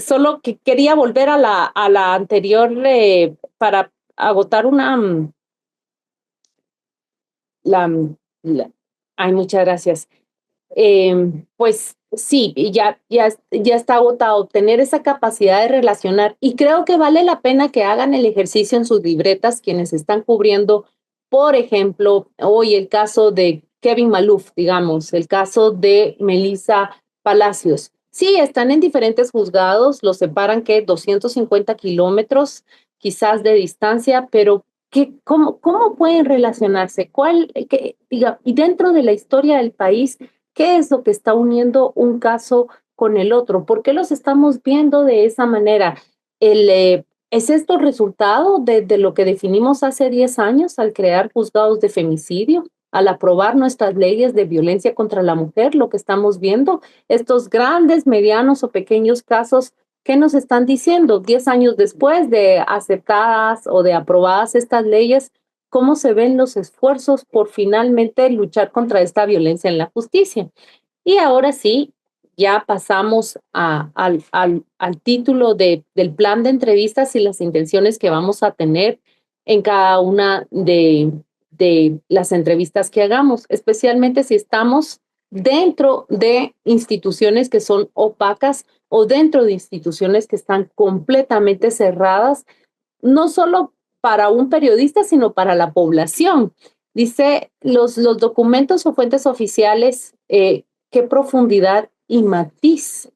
solo que quería volver a la anterior para agotar la, la, ay, muchas gracias. Pues sí, ya está agotado tener esa capacidad de relacionar, y creo que vale la pena que hagan el ejercicio en sus libretas quienes están cubriendo, por ejemplo, hoy el caso de Kevin Maluf, digamos, el caso de Melissa Palacios. Sí, están en diferentes juzgados, los separan que 250 kilómetros quizás de distancia, pero ¿cómo pueden relacionarse? Y dentro de la historia del país, ¿qué es lo que está uniendo un caso con el otro? ¿Por qué los estamos viendo de esa manera? ¿Es esto resultado de lo que definimos hace 10 años al crear juzgados de femicidio, al aprobar nuestras leyes de violencia contra la mujer? Lo que estamos viendo, estos grandes, medianos o pequeños casos, ¿qué nos están diciendo 10 años después de aceptadas o de aprobadas estas leyes? ¿Cómo se ven los esfuerzos por finalmente luchar contra esta violencia en la justicia? Y ahora sí, ya pasamos al título del plan de entrevistas y las intenciones que vamos a tener en cada una de las entrevistas que hagamos, especialmente si estamos dentro de instituciones que son opacas o dentro de instituciones que están completamente cerradas, no solo para un periodista, sino para la población. Dice, los documentos o fuentes oficiales, qué profundidad y matiz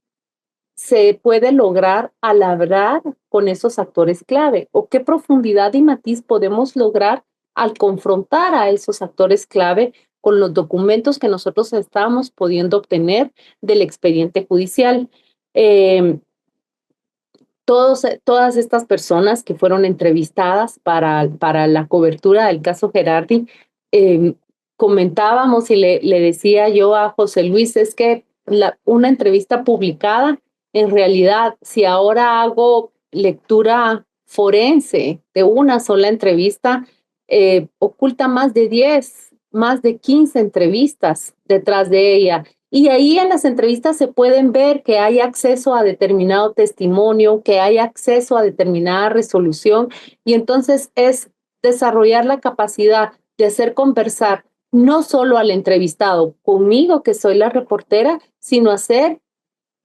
se puede lograr al hablar con esos actores clave, o qué profundidad y matiz podemos lograr al confrontar a esos actores clave con los documentos que nosotros estamos pudiendo obtener del expediente judicial. todas estas personas que fueron entrevistadas para la cobertura del caso Gerardi, comentábamos y le decía yo a José Luis, es que una entrevista publicada, en realidad, si ahora hago lectura forense de una sola entrevista, oculta más de 10, más de 15 entrevistas detrás de ella. Y ahí en las entrevistas se pueden ver que hay acceso a determinado testimonio, que hay acceso a determinada resolución, y entonces es desarrollar la capacidad de hacer conversar no solo al entrevistado conmigo, que soy la reportera, sino hacer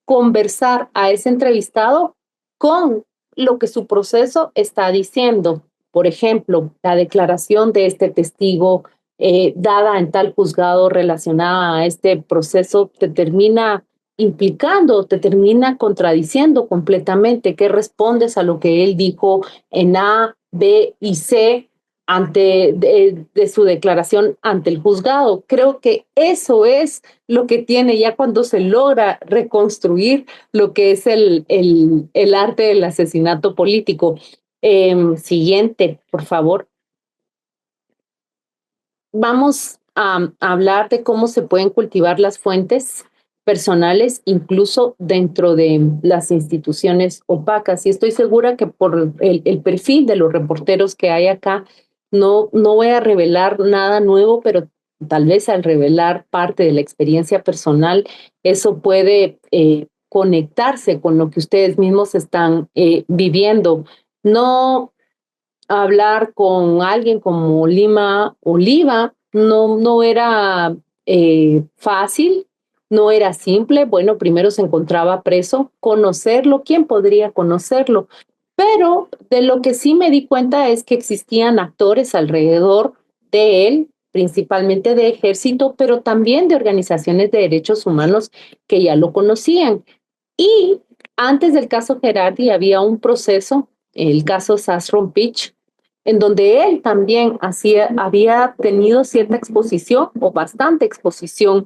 conversar a ese entrevistado con lo que su proceso está diciendo. Por ejemplo, la declaración de este testigo dada en tal juzgado relacionada a este proceso te termina implicando, te termina contradiciendo completamente. ¿Qué respondes a lo que él dijo en A, B y C de su declaración ante el juzgado? Creo que eso es lo que tiene ya cuando se logra reconstruir lo que es el arte del asesinato político. Siguiente, por favor. Vamos a hablar de cómo se pueden cultivar las fuentes personales, incluso dentro de las instituciones opacas. Y estoy segura que por el perfil de los reporteros que hay acá, no voy a revelar nada nuevo, pero tal vez al revelar parte de la experiencia personal, eso puede conectarse con lo que ustedes mismos están viviendo. No hablar con alguien como Lima Oliva no era fácil, no era simple. Bueno, primero se encontraba preso, conocerlo, ¿quién podría conocerlo? Pero de lo que sí me di cuenta es que existían actores alrededor de él, principalmente de ejército, pero también de organizaciones de derechos humanos que ya lo conocían. Y antes del caso Gerardi había un proceso, el caso Sasron Pitch, en donde él también había tenido cierta exposición o bastante exposición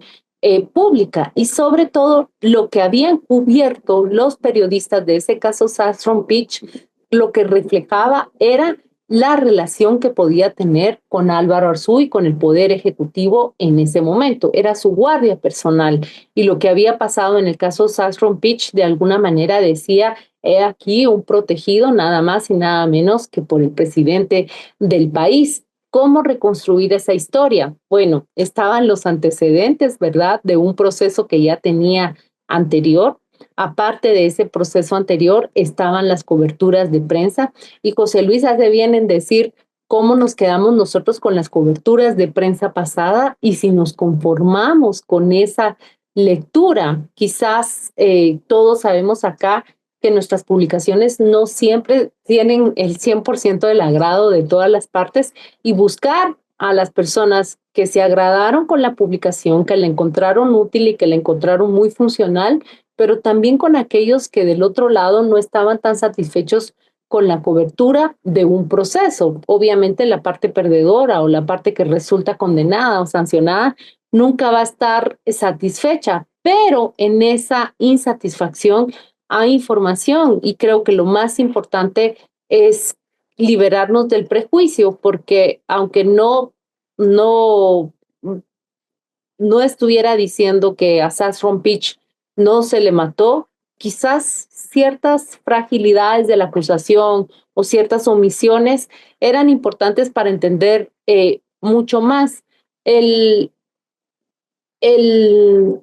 pública, y sobre todo lo que habían cubierto los periodistas de ese caso Sasron Pitch, lo que reflejaba era la relación que podía tener con Álvaro Arzú y con el Poder Ejecutivo en ese momento. Era su guardia personal, y lo que había pasado en el caso Sasron Pitch de alguna manera decía: he aquí un protegido nada más y nada menos que por el presidente del país. ¿Cómo reconstruir esa historia? Bueno, estaban los antecedentes, ¿verdad?, de un proceso que ya tenía anterior. Aparte de ese proceso anterior, estaban las coberturas de prensa, y José Luis hace bien en decir cómo nos quedamos nosotros con las coberturas de prensa pasada y si nos conformamos con esa lectura. Quizás todos sabemos acá que nuestras publicaciones no siempre tienen el 100% del agrado de todas las partes, y buscar a las personas que se agradaron con la publicación, que la encontraron útil y que la encontraron muy funcional, pero también con aquellos que del otro lado no estaban tan satisfechos con la cobertura de un proceso. Obviamente la parte perdedora o la parte que resulta condenada o sancionada nunca va a estar satisfecha, pero en esa insatisfacción hay información, y creo que lo más importante es liberarnos del prejuicio, porque aunque no, no estuviera diciendo que a Sasron Pitch no se le mató, quizás ciertas fragilidades de la acusación o ciertas omisiones eran importantes para entender mucho más. El, el,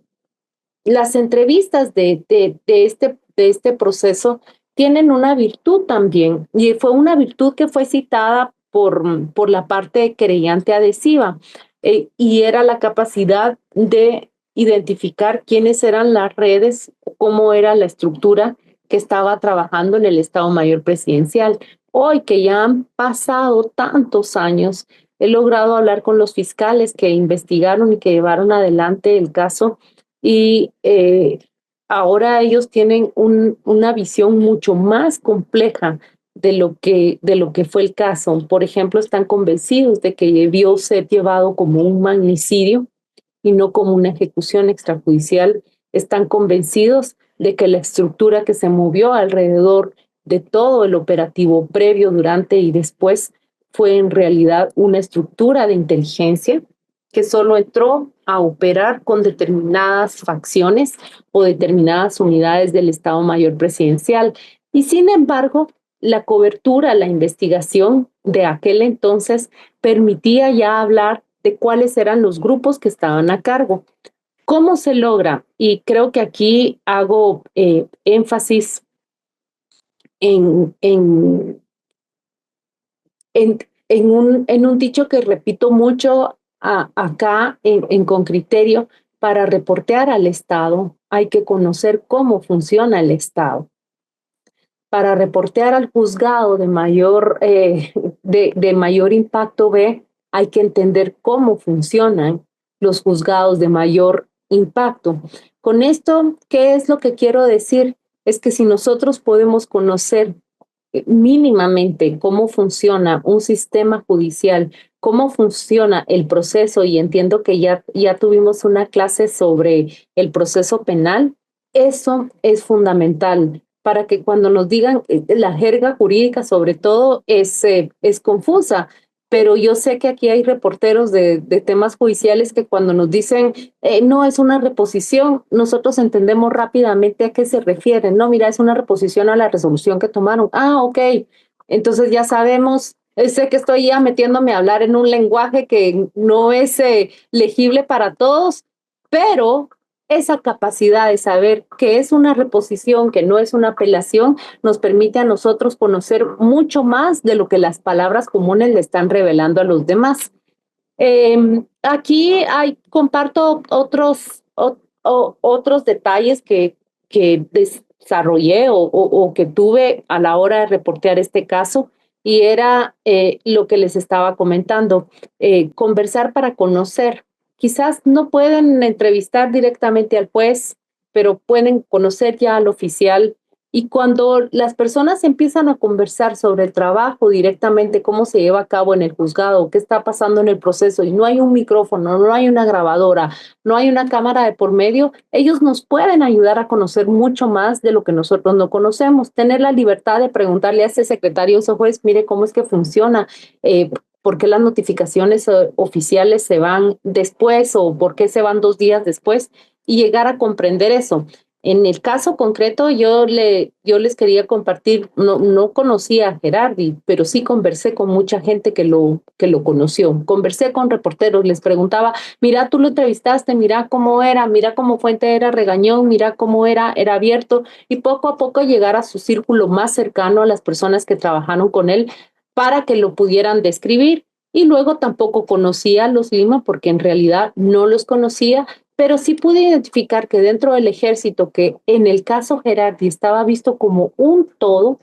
las entrevistas de este proceso tienen una virtud también, y fue una virtud que fue citada por la parte querellante adhesiva, y era la capacidad de identificar quiénes eran las redes, cómo era la estructura que estaba trabajando en el Estado Mayor Presidencial. Hoy que ya han pasado tantos años, he logrado hablar con los fiscales que investigaron y que llevaron adelante el caso, y ahora ellos tienen una visión mucho más compleja de lo que fue el caso. Por ejemplo, están convencidos de que debió ser llevado como un magnicidio y no como una ejecución extrajudicial. Están convencidos de que la estructura que se movió alrededor de todo el operativo previo, durante y después fue en realidad una estructura de inteligencia que solo entró a operar con determinadas facciones o determinadas unidades del Estado Mayor Presidencial. Y sin embargo, la cobertura, la investigación de aquel entonces permitía ya hablar de cuáles eran los grupos que estaban a cargo. ¿Cómo se logra? Y creo que aquí hago énfasis en, en, en un dicho que repito mucho acá con criterio. Para reportear al Estado hay que conocer cómo funciona el Estado. Para reportear al juzgado de mayor impacto B, hay que entender cómo funcionan los juzgados de mayor impacto. Con esto, ¿qué es lo que quiero decir? Es que si nosotros podemos conocer mínimamente cómo funciona un sistema judicial, cómo funciona el proceso, y entiendo que ya tuvimos una clase sobre el proceso penal, eso es fundamental para que cuando nos digan la jerga jurídica sobre todo es confusa, pero yo sé que aquí hay reporteros de temas judiciales que cuando nos dicen no es una reposición, nosotros entendemos rápidamente a qué se refieren. No, mira, es una reposición a la resolución que tomaron. Ah, ok. Entonces ya sabemos, sé que estoy ya metiéndome a hablar en un lenguaje que no es legible para todos, pero esa capacidad de saber qué es una reposición, que no es una apelación, nos permite a nosotros conocer mucho más de lo que las palabras comunes le están revelando a los demás. Aquí comparto otros detalles que desarrollé o que tuve a la hora de reportear este caso, y era lo que les estaba comentando, conversar para conocer. Quizás no pueden entrevistar directamente al juez, pero pueden conocer ya al oficial. Y cuando las personas empiezan a conversar sobre el trabajo directamente, cómo se lleva a cabo en el juzgado, qué está pasando en el proceso, y no hay un micrófono, no hay una grabadora, no hay una cámara de por medio, ellos nos pueden ayudar a conocer mucho más de lo que nosotros no conocemos. Tener la libertad de preguntarle a ese secretario o ese juez, mire cómo es que funciona, por qué las notificaciones oficiales se van después o por qué se van 2 días después, y llegar a comprender eso. En el caso concreto, yo les quería compartir, no conocía a Gerardi, pero sí conversé con mucha gente que lo conoció. Conversé con reporteros, les preguntaba, mira, tú lo entrevistaste, mira cómo era, mira cómo Fuente era regañón, mira cómo era abierto, y poco a poco llegar a su círculo más cercano, a las personas que trabajaron con él, para que lo pudieran describir. Y luego tampoco conocía a los Lima, porque en realidad no los conocía, pero sí pude identificar que dentro del ejército, que en el caso Gerardi estaba visto como un todo,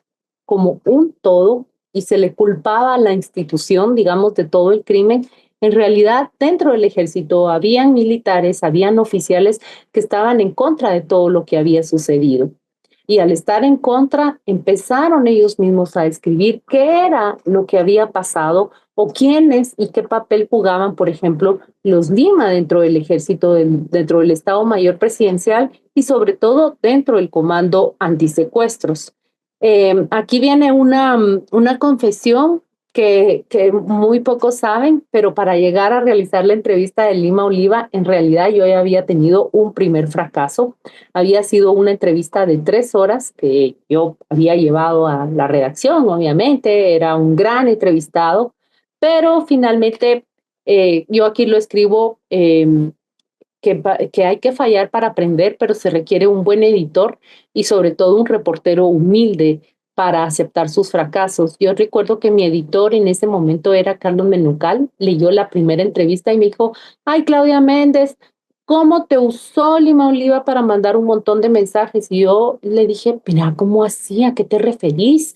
y se le culpaba a la institución, digamos, de todo el crimen, en realidad dentro del ejército habían militares, habían oficiales que estaban en contra de todo lo que había sucedido. Y al estar en contra, empezaron ellos mismos a describir qué era lo que había pasado o quiénes y qué papel jugaban, por ejemplo, los Lima dentro del ejército, dentro del Estado Mayor Presidencial y sobre todo dentro del Comando Antisecuestros. Aquí viene una confesión que muy pocos saben, pero para llegar a realizar la entrevista de Lima Oliva, en realidad yo ya había tenido un primer fracaso. Había sido una entrevista de 3 horas que yo había llevado a la redacción, obviamente, era un gran entrevistado, pero finalmente yo aquí lo escribo, que hay que fallar para aprender, pero se requiere un buen editor y sobre todo un reportero humilde para aceptar sus fracasos. Yo recuerdo que mi editor en ese momento era Carlos Menucal, leyó la primera entrevista y me dijo, ay, Claudia Méndez, ¿cómo te usó Lima Oliva para mandar un montón de mensajes? Y yo le dije, mira, ¿cómo así? ¿A qué te referís?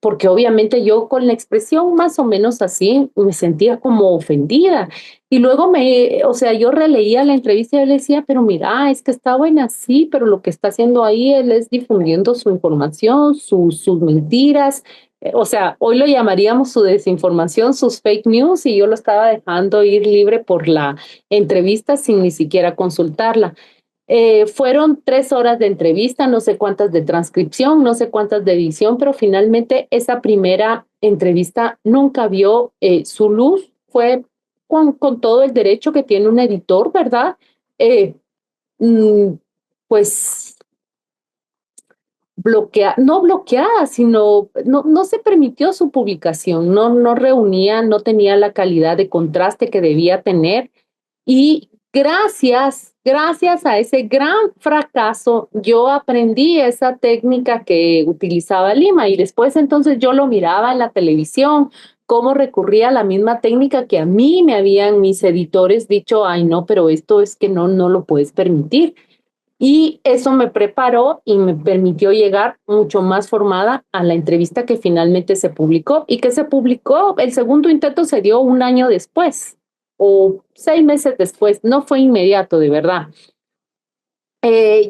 Porque obviamente yo con la expresión más o menos así me sentía como ofendida. Y luego o sea, yo releía la entrevista y yo le decía, pero mira, es que está buena, sí, pero lo que está haciendo ahí él es difundiendo su información, sus mentiras. O sea, hoy lo llamaríamos su desinformación, sus fake news, y yo lo estaba dejando ir libre por la entrevista sin ni siquiera consultarla. Fueron 3 horas de entrevista, no sé cuántas de transcripción, no sé cuántas de edición, pero finalmente esa primera entrevista nunca vio su luz. Fue con todo el derecho que tiene un editor, ¿verdad? Eh, mm, pues no bloqueada, sino no se permitió su publicación, no reunía, no tenía la calidad de contraste que debía tener. Y gracias a ese gran fracaso, yo aprendí esa técnica que utilizaba Lima y después entonces yo lo miraba en la televisión, cómo recurría a la misma técnica que a mí me habían mis editores dicho, ay no, pero esto es que no lo puedes permitir. Y eso me preparó y me permitió llegar mucho más formada a la entrevista que finalmente se publicó y que se publicó, el segundo intento se dio un año después o 6 meses después, no fue inmediato, de verdad.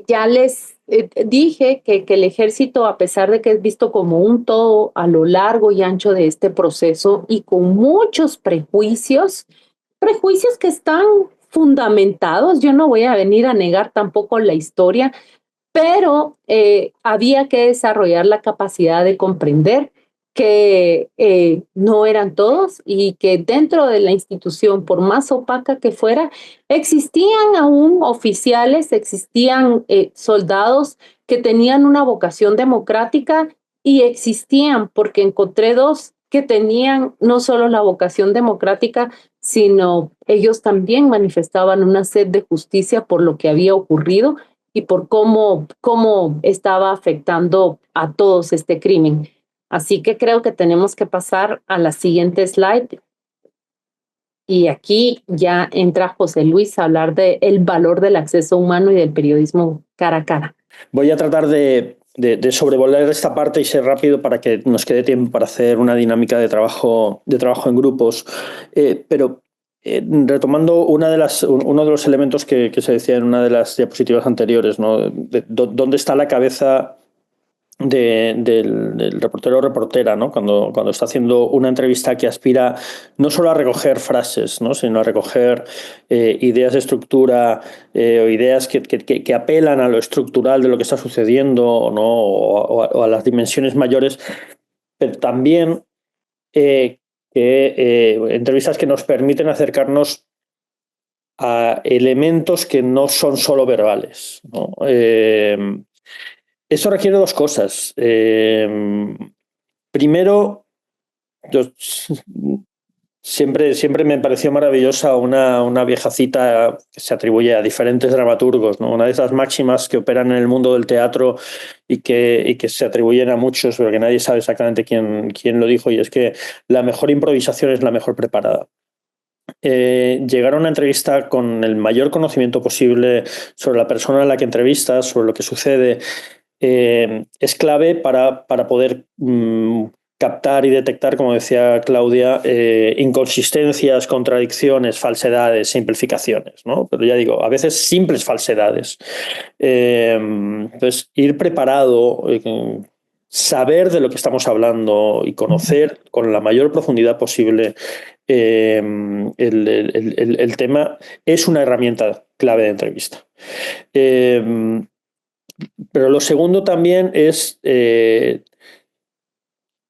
Ya les dije que el ejército, a pesar de que es visto como un todo a lo largo y ancho de este proceso y con muchos prejuicios que están fundamentados, yo no voy a venir a negar tampoco la historia, pero había que desarrollar la capacidad de comprender que no eran todos y que dentro de la institución, por más opaca que fuera, existían aún oficiales, existían soldados que tenían una vocación democrática y existían, porque encontré dos que tenían no solo la vocación democrática, sino ellos también manifestaban una sed de justicia por lo que había ocurrido y por cómo estaba afectando a todos este crimen. Así que creo que tenemos que pasar a la siguiente slide. Y aquí ya entra José Luis a hablar del valor del acceso humano y del periodismo cara a cara. Voy a tratar de sobrevolar esta parte y ser rápido para que nos quede tiempo para hacer una dinámica de trabajo en grupos. Pero retomando uno de los elementos que se decía en una de las diapositivas anteriores, ¿no? ¿Dónde está la cabeza del reportero o reportera, ¿no? Cuando está haciendo una entrevista que aspira no solo a recoger frases, ¿no? Sino a recoger ideas de estructura o ideas que apelan a lo estructural de lo que está sucediendo, ¿no? o a las dimensiones mayores, pero también entrevistas que nos permiten acercarnos a elementos que no son solo verbales, ¿no? Eso requiere dos cosas. Primero, siempre me pareció maravillosa una vieja cita que se atribuye a diferentes dramaturgos, ¿no? Una de esas máximas que operan en el mundo del teatro y que se atribuyen a muchos, pero que nadie sabe exactamente quién lo dijo, y es que la mejor improvisación es la mejor preparada. Llegar a una entrevista con el mayor conocimiento posible sobre la persona a la que entrevistas, sobre lo que sucede, es clave para poder captar y detectar, como decía Claudia, inconsistencias, contradicciones, falsedades, simplificaciones, ¿no? Pero ya digo, a veces simples falsedades. Entonces, ir preparado, saber de lo que estamos hablando y conocer con la mayor profundidad posible el tema es una herramienta clave de entrevista. Pero lo segundo también es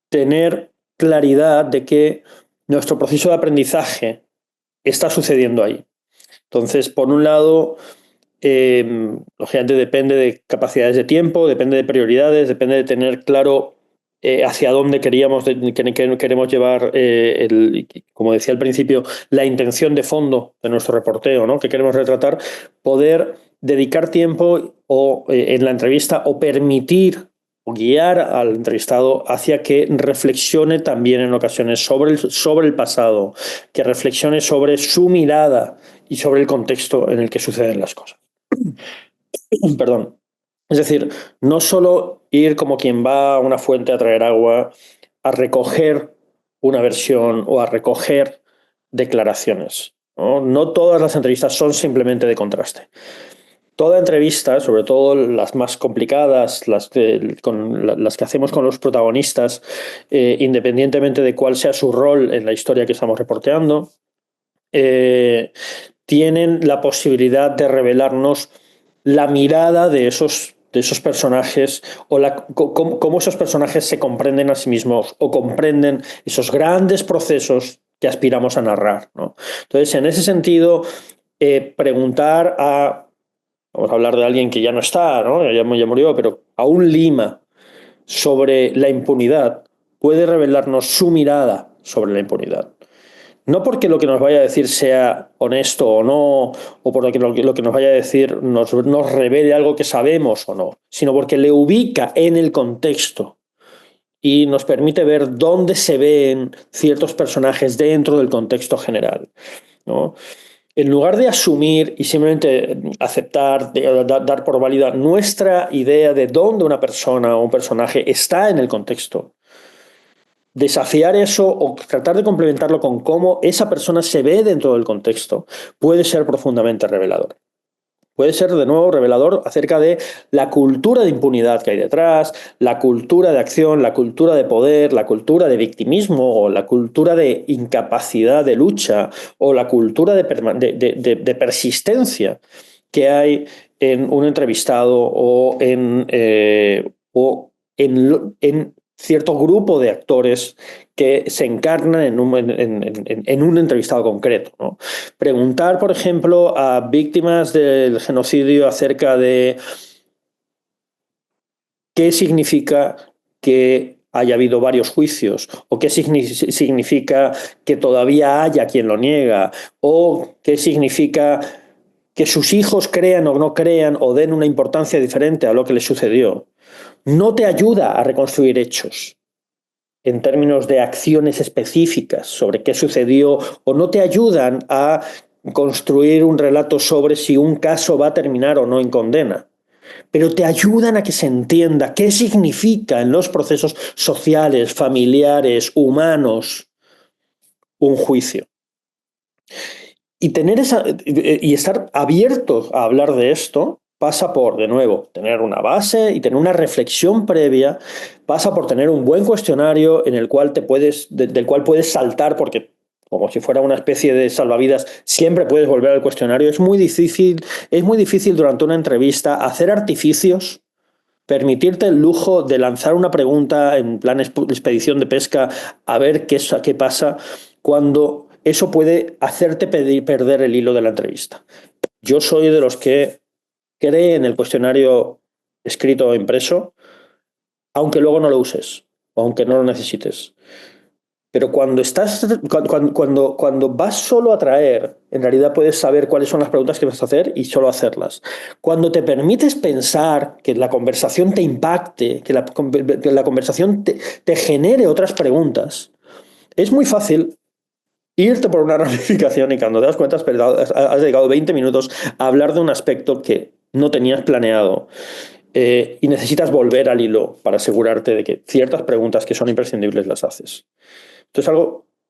tener claridad de que nuestro proceso de aprendizaje está sucediendo ahí. Entonces, por un lado, lógicamente depende de capacidades de tiempo, depende de prioridades, depende de tener claro hacia dónde queremos llevar, como decía al principio, la intención de fondo de nuestro reporteo, ¿no? Que queremos retratar, poder dedicar tiempo en la entrevista o permitir o guiar al entrevistado hacia que reflexione también en ocasiones sobre el pasado, que reflexione sobre su mirada y sobre el contexto en el que suceden las cosas. Perdón. Es decir, no solo ir como quien va a una fuente a traer agua, a recoger una versión o a recoger declaraciones, ¿no? No todas las entrevistas son simplemente de contraste. Toda entrevista, sobre todo las más complicadas, las que hacemos con los protagonistas, independientemente de cuál sea su rol en la historia que estamos reporteando, tienen la posibilidad de revelarnos la mirada de esos personajes o cómo esos personajes se comprenden a sí mismos o comprenden esos grandes procesos que aspiramos a narrar, ¿no? Entonces, en ese sentido, preguntar vamos a hablar de alguien que ya no está, ¿no? Ya murió, pero a un Lima sobre la impunidad puede revelarnos su mirada sobre la impunidad. No porque lo que nos vaya a decir sea honesto o no, o porque lo que nos vaya a decir nos revele algo que sabemos o no, sino porque le ubica en el contexto y nos permite ver dónde se ven ciertos personajes dentro del contexto general, ¿no? En lugar de asumir y simplemente aceptar, dar por válida nuestra idea de dónde una persona o un personaje está en el contexto, desafiar eso o tratar de complementarlo con cómo esa persona se ve dentro del contexto puede ser profundamente revelador. Puede ser, de nuevo, revelador acerca de la cultura de impunidad que hay detrás, la cultura de acción, la cultura de poder, la cultura de victimismo o la cultura de incapacidad de lucha o la cultura de persistencia que hay en un entrevistado o en cierto grupo de actores que se encarnan en un entrevistado concreto, ¿no? Preguntar, por ejemplo, a víctimas del genocidio acerca de qué significa que haya habido varios juicios, o qué significa que todavía haya quien lo niega, o qué significa que sus hijos crean o no crean o den una importancia diferente a lo que les sucedió, no te ayuda a reconstruir hechos en términos de acciones específicas sobre qué sucedió, o no te ayudan a construir un relato sobre si un caso va a terminar o no en condena, pero te ayudan a que se entienda qué significa en los procesos sociales, familiares, humanos, un juicio. Y estar abiertos a hablar de esto pasa por, de nuevo, tener una base y tener una reflexión previa, pasa por tener un buen cuestionario en el cual del cual puedes saltar, porque como si fuera una especie de salvavidas, siempre puedes volver al cuestionario. Es muy difícil durante una entrevista hacer artificios, permitirte el lujo de lanzar una pregunta en plan expedición de pesca a ver qué pasa, cuando eso puede hacerte perder el hilo de la entrevista. Yo soy de los que cree en el cuestionario escrito o impreso, aunque luego no lo uses, o aunque no lo necesites. Pero cuando vas solo a traer, en realidad puedes saber cuáles son las preguntas que vas a hacer y solo hacerlas. Cuando te permites pensar, que la conversación te impacte, que la conversación te genere otras preguntas, es muy fácil irte por una ramificación y cuando te das cuenta has dedicado 20 minutos a hablar de un aspecto que no tenías planeado, y necesitas volver al hilo para asegurarte de que ciertas preguntas que son imprescindibles las haces. Entonces,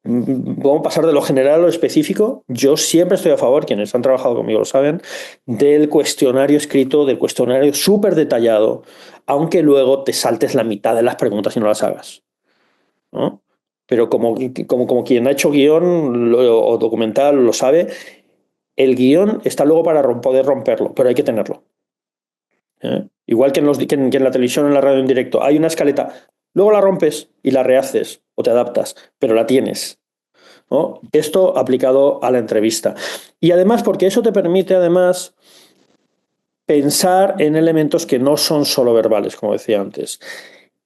vamos a pasar de lo general a lo específico. Yo siempre estoy a favor, quienes han trabajado conmigo lo saben, del cuestionario escrito, del cuestionario súper detallado, aunque luego te saltes la mitad de las preguntas y no las hagas, ¿no? Pero como quien ha hecho guión o documental lo sabe, el guión está luego para poder romperlo, pero hay que tenerlo. Igual que en la televisión o en la radio en directo, hay una escaleta, luego la rompes y la rehaces o te adaptas, pero la tienes, ¿no? Esto aplicado a la entrevista. Y además, porque eso te permite además pensar en elementos que no son solo verbales, como decía antes.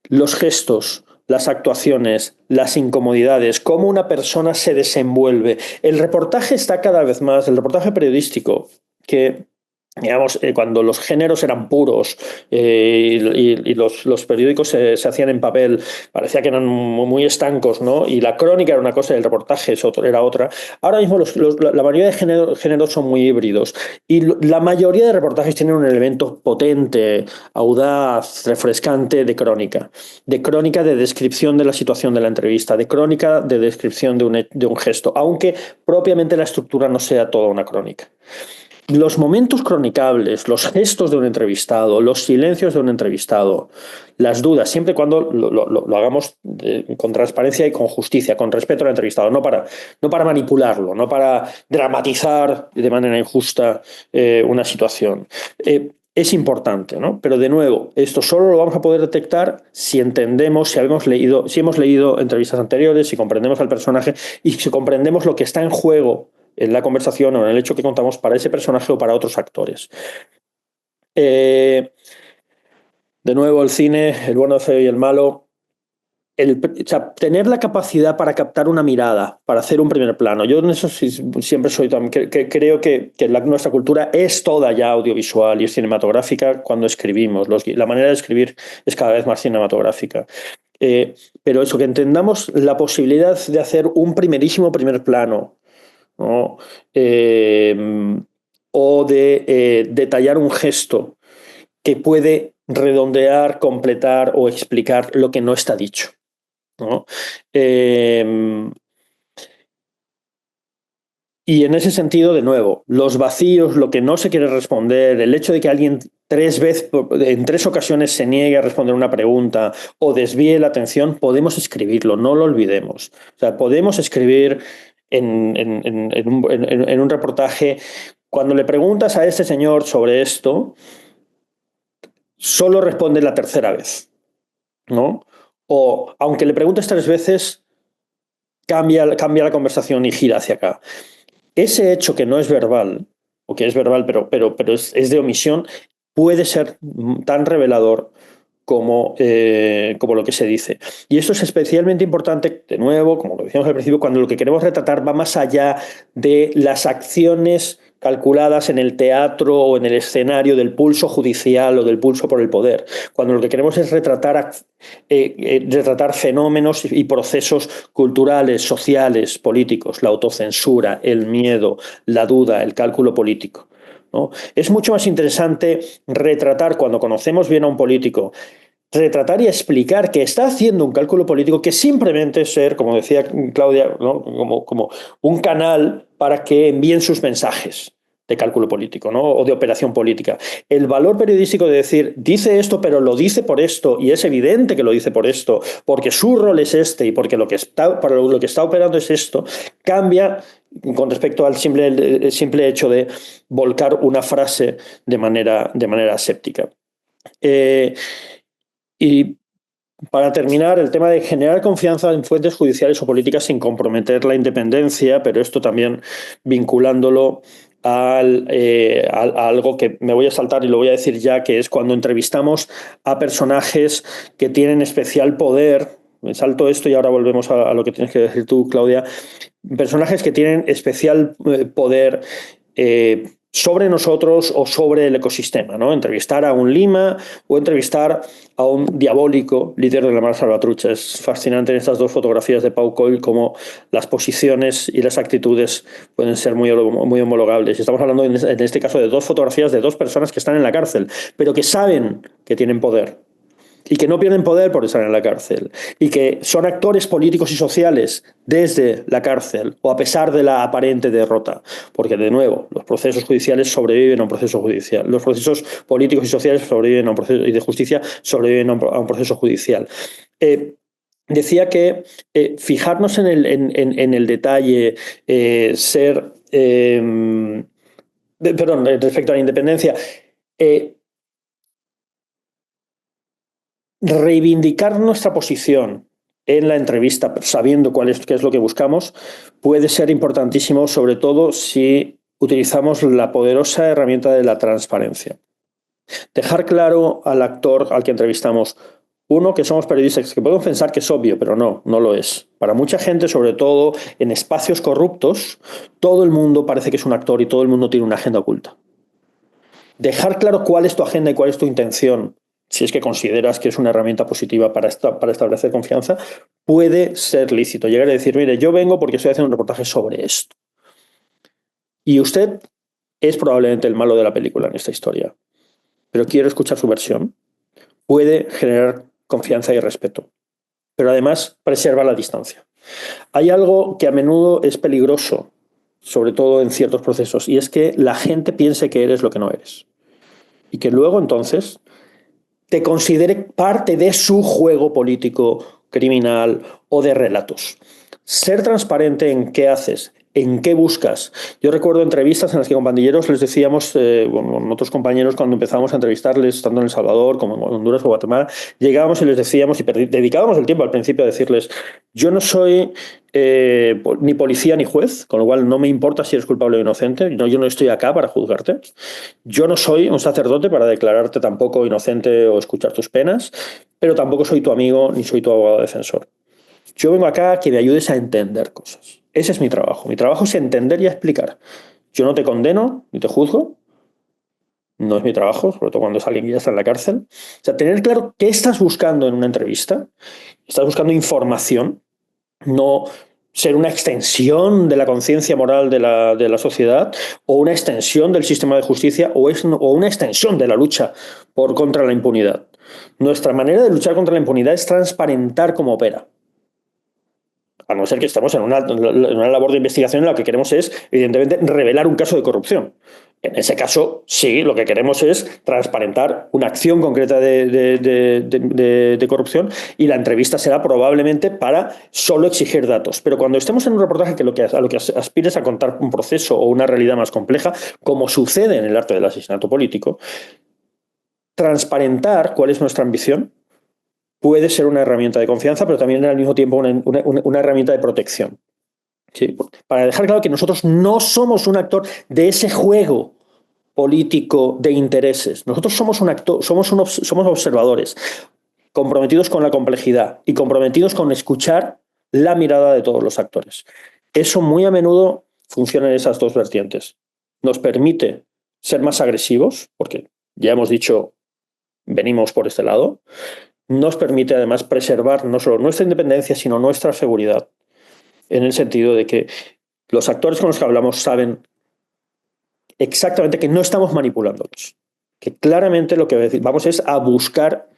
Los gestos, las actuaciones, las incomodidades, cómo una persona se desenvuelve. El reportaje está cada vez más, el reportaje periodístico, que digamos, cuando los géneros eran puros y los periódicos se hacían en papel, parecía que eran muy estancos, ¿no? Y la crónica era una cosa y el reportaje era otra. Ahora mismo la mayoría de géneros son muy híbridos y la mayoría de reportajes tienen un elemento potente, audaz, refrescante de crónica de descripción de la situación de la entrevista, de crónica de descripción de un gesto, aunque propiamente la estructura no sea toda una crónica. Los momentos cronicables, los gestos de un entrevistado, los silencios de un entrevistado, las dudas, siempre y cuando lo hagamos con transparencia y con justicia, con respeto al entrevistado, no para manipularlo, no para dramatizar de manera injusta una situación. es importante, ¿no? Pero de nuevo, esto solo lo vamos a poder detectar si entendemos, si hemos leído entrevistas anteriores, si comprendemos al personaje y si comprendemos lo que está en juego en la conversación o en el hecho que contamos para ese personaje o para otros actores. De nuevo, el cine, el bueno, el feo y el malo. O sea, tener la capacidad para captar una mirada, para hacer un primer plano. Yo en eso siempre soy también, creo que nuestra cultura es toda ya audiovisual y es cinematográfica cuando escribimos. La manera de escribir es cada vez más cinematográfica. Pero eso, que entendamos la posibilidad de hacer un primerísimo primer plano, ¿no? O de detallar un gesto que puede redondear, completar o explicar lo que no está dicho, ¿no? Y en ese sentido, de nuevo, los vacíos, lo que no se quiere responder, el hecho de que alguien en 3 ocasiones se niegue a responder una pregunta o desvíe la atención, podemos escribirlo, no lo olvidemos. O sea, podemos escribir en un reportaje, cuando le preguntas a este señor sobre esto, solo responde la tercera vez, ¿no? O aunque le preguntes 3 veces, cambia la conversación y gira hacia acá. Ese hecho que no es verbal, o que es verbal pero es de omisión, puede ser tan revelador como lo que se dice. Y esto es especialmente importante, de nuevo, como lo decíamos al principio, cuando lo que queremos retratar va más allá de las acciones calculadas en el teatro o en el escenario del pulso judicial o del pulso por el poder. Cuando lo que queremos es retratar fenómenos y procesos culturales, sociales, políticos, la autocensura, el miedo, la duda, el cálculo político, ¿no? Es mucho más interesante retratar, cuando conocemos bien a un político, retratar y explicar que está haciendo un cálculo político que simplemente ser, como decía Claudia, ¿no? como un canal para que envíen sus mensajes de cálculo político, ¿no? O de operación política. El valor periodístico de decir, dice esto, pero lo dice por esto, y es evidente que lo dice por esto, porque su rol es este y porque para lo que está operando es esto, cambia con respecto al simple hecho de volcar una frase de manera aséptica. Y para terminar, el tema de generar confianza en fuentes judiciales o políticas sin comprometer la independencia, pero esto también vinculándolo a algo que me voy a saltar y lo voy a decir ya, que es cuando entrevistamos a personajes que tienen especial poder. Me salto esto y ahora volvemos a lo que tienes que decir tú, Claudia. Personajes que tienen especial poder sobre nosotros o sobre el ecosistema, ¿no? Entrevistar a un Lima o entrevistar a un diabólico líder de la Mara Salvatrucha. Es fascinante en estas 2 fotografías de Pau Coll cómo las posiciones y las actitudes pueden ser muy homologables. Y estamos hablando en este caso de 2 fotografías de 2 personas que están en la cárcel, pero que saben que tienen poder y que no pierden poder por estar en la cárcel, y que son actores políticos y sociales desde la cárcel o a pesar de la aparente derrota, porque de nuevo, los procesos judiciales sobreviven a un proceso judicial, los procesos políticos y sociales sobreviven a un proceso, y de justicia sobreviven a un proceso judicial. Decía que fijarnos en el detalle, respecto a la independencia, reivindicar nuestra posición en la entrevista, sabiendo qué es lo que buscamos, puede ser importantísimo, sobre todo si utilizamos la poderosa herramienta de la transparencia. Dejar claro al actor al que entrevistamos, uno, que somos periodistas, que podemos pensar que es obvio, pero no lo es. Para mucha gente, sobre todo en espacios corruptos, todo el mundo parece que es un actor y todo el mundo tiene una agenda oculta. Dejar claro cuál es tu agenda y cuál es tu intención, si es que consideras que es una herramienta positiva para establecer confianza, puede ser lícito. Llegar a decir, mire, yo vengo porque estoy haciendo un reportaje sobre esto. Y usted es probablemente el malo de la película en esta historia, pero quiero escuchar su versión. Puede generar confianza y respeto, pero además preserva la distancia. Hay algo que a menudo es peligroso, sobre todo en ciertos procesos, y es que la gente piense que eres lo que no eres. Y que luego entonces te considere parte de su juego político, criminal o de relatos. Ser transparente en qué haces, ¿En qué buscas? Yo recuerdo entrevistas en las que con pandilleros les decíamos, con otros compañeros, cuando empezábamos a entrevistarles, tanto en El Salvador como en Honduras o Guatemala, llegábamos y les decíamos, y dedicábamos el tiempo al principio a decirles, yo no soy ni policía ni juez, con lo cual no me importa si eres culpable o inocente, yo no estoy acá para juzgarte. Yo no soy un sacerdote para declararte tampoco inocente o escuchar tus penas, pero tampoco soy tu amigo ni soy tu abogado defensor. Yo vengo acá a que me ayudes a entender cosas. Ese es mi trabajo. Mi trabajo es entender y explicar. Yo no te condeno ni te juzgo. No es mi trabajo, sobre todo cuando es alguien que ya está en la cárcel. O sea, tener claro qué estás buscando en una entrevista. Estás buscando información, no ser una extensión de la conciencia moral de la sociedad o una extensión del sistema de justicia o una extensión de la lucha contra la impunidad. Nuestra manera de luchar contra la impunidad es transparentar cómo opera. A no ser que estemos en una labor de investigación en la que queremos es, evidentemente, revelar un caso de corrupción. En ese caso, sí, lo que queremos es transparentar una acción concreta de corrupción y la entrevista será probablemente para solo exigir datos. Pero cuando estemos en un reportaje que a lo que aspires a contar un proceso o una realidad más compleja, como sucede en el arte del asesinato político, transparentar cuál es nuestra ambición puede ser una herramienta de confianza, pero también al mismo tiempo una herramienta de protección. ¿Sí? Para dejar claro que nosotros no somos un actor de ese juego político de intereses. Nosotros somos somos observadores, comprometidos con la complejidad y comprometidos con escuchar la mirada de todos los actores. Eso muy a menudo funciona en esas dos vertientes. Nos permite ser más agresivos, porque ya hemos dicho, venimos por este lado. Nos permite además preservar no solo nuestra independencia, sino nuestra seguridad, en el sentido de que los actores con los que hablamos saben exactamente que no estamos manipulándolos, que claramente lo que vamos es a buscar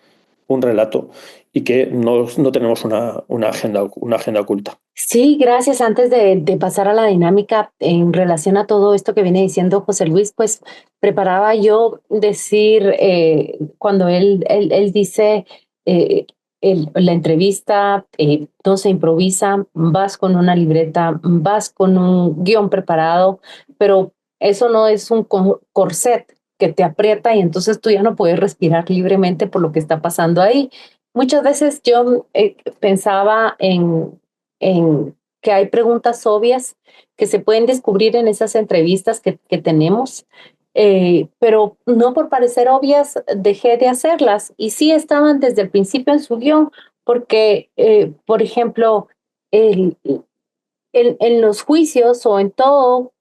un relato y que no tenemos una agenda oculta. Sí, gracias. Antes de pasar a la dinámica en relación a todo esto que viene diciendo José Luis, pues preparaba yo decir, cuando él dice, la entrevista no se improvisa, vas con una libreta, vas con un guión preparado, pero eso no es un corset que te aprieta y entonces tú ya no puedes respirar libremente por lo que está pasando ahí. Muchas veces yo pensaba en que hay preguntas obvias que se pueden descubrir en esas entrevistas que tenemos, pero no por parecer obvias dejé de hacerlas y sí estaban desde el principio en su guión, porque, por ejemplo, el, en los juicios o en todo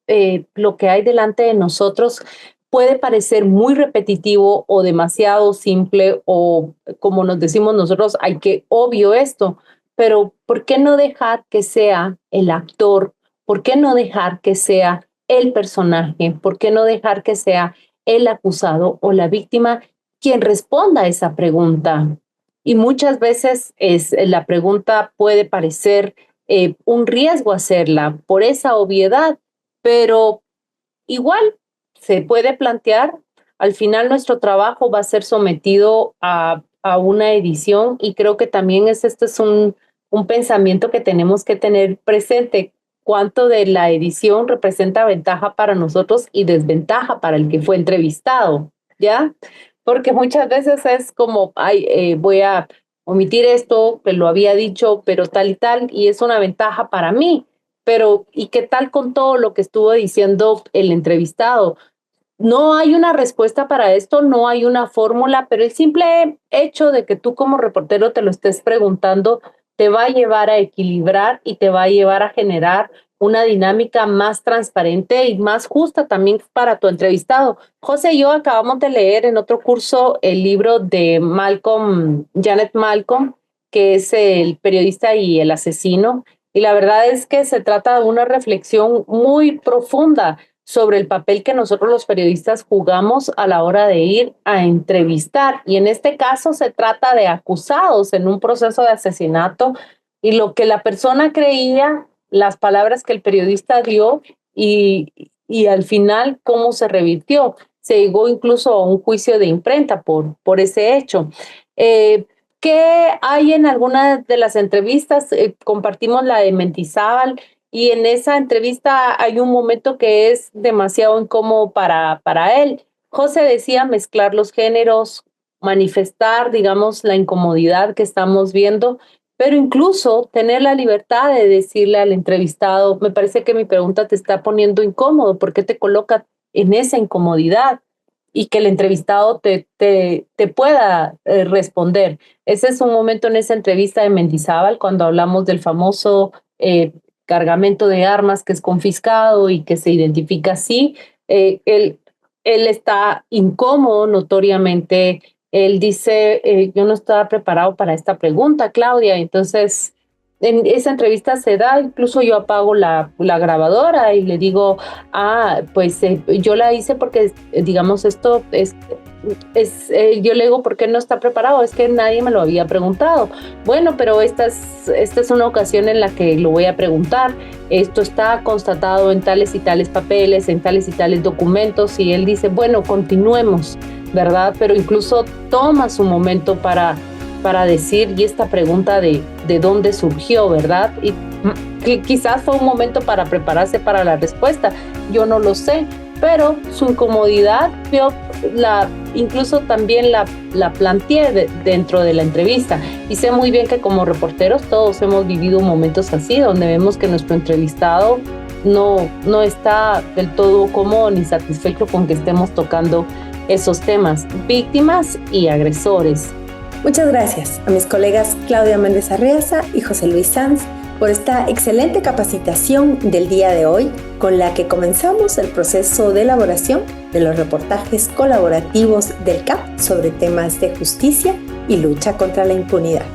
lo que hay delante de nosotros puede parecer muy repetitivo o demasiado simple o como nos decimos nosotros, hay que obvio esto, pero ¿por qué no dejar que sea el actor? ¿Por qué no dejar que sea el personaje? ¿Por qué no dejar que sea el acusado o la víctima quien responda a esa pregunta? Y muchas veces la pregunta puede parecer un riesgo hacerla por esa obviedad, pero igual se puede plantear. Al final nuestro trabajo va a ser sometido a una edición y creo que también este es un pensamiento que tenemos que tener presente. Cuánto de la edición representa ventaja para nosotros y desventaja para el que fue entrevistado, ¿ya? Porque muchas veces es como, ay, voy a omitir esto, que lo había dicho, pero tal y es una ventaja para mí. Pero, ¿y qué tal con todo lo que estuvo diciendo el entrevistado? No hay una respuesta para esto, no hay una fórmula, pero el simple hecho de que tú como reportero te lo estés preguntando te va a llevar a equilibrar y te va a llevar a generar una dinámica más transparente y más justa también para tu entrevistado. José y yo acabamos de leer en otro curso el libro de Janet Malcolm, que es el periodista y el asesino, y la verdad es que se trata de una reflexión muy profunda sobre el papel que nosotros los periodistas jugamos a la hora de ir a entrevistar. Y en este caso se trata de acusados en un proceso de asesinato y lo que la persona creía, las palabras que el periodista dio y al final cómo se revirtió. Se llegó incluso a un juicio de imprenta por ese hecho. ¿Qué hay en algunas de las entrevistas? Compartimos la de Mendizábal. y en esa entrevista hay un momento que es demasiado incómodo para él. José decía mezclar los géneros, manifestar, digamos, la incomodidad que estamos viendo, pero incluso tener la libertad de decirle al entrevistado, me parece que mi pregunta te está poniendo incómodo, ¿por qué te coloca en esa incomodidad? Y que el entrevistado te pueda responder. Ese es un momento en esa entrevista de Mendizábal, cuando hablamos del famoso cargamento de armas que es confiscado y que se identifica así. Él está incómodo notoriamente. Él dice, yo no estaba preparado para esta pregunta, Claudia. Entonces, en esa entrevista se da, incluso yo apago la grabadora y le digo, pues yo la hice porque, digamos, esto yo le digo, ¿por qué no está preparado? Es que nadie me lo había preguntado. Bueno, pero esta es una ocasión en la que lo voy a preguntar. Esto está constatado en tales y tales papeles, en tales y tales documentos, y él dice, bueno, continuemos, ¿verdad? Pero incluso toma su momento para decir, y esta pregunta de dónde surgió, ¿verdad? Y quizás fue un momento para prepararse para la respuesta, yo no lo sé, pero su incomodidad, yo incluso también la planteé dentro de la entrevista, y sé muy bien que como reporteros todos hemos vivido momentos así, donde vemos que nuestro entrevistado no está del todo cómodo ni satisfecho con que estemos tocando esos temas, víctimas y agresores. Muchas gracias a mis colegas Claudia Méndez Arreaza y José Luis Sanz por esta excelente capacitación del día de hoy, con la que comenzamos el proceso de elaboración de los reportajes colaborativos del CAP sobre temas de justicia y lucha contra la impunidad.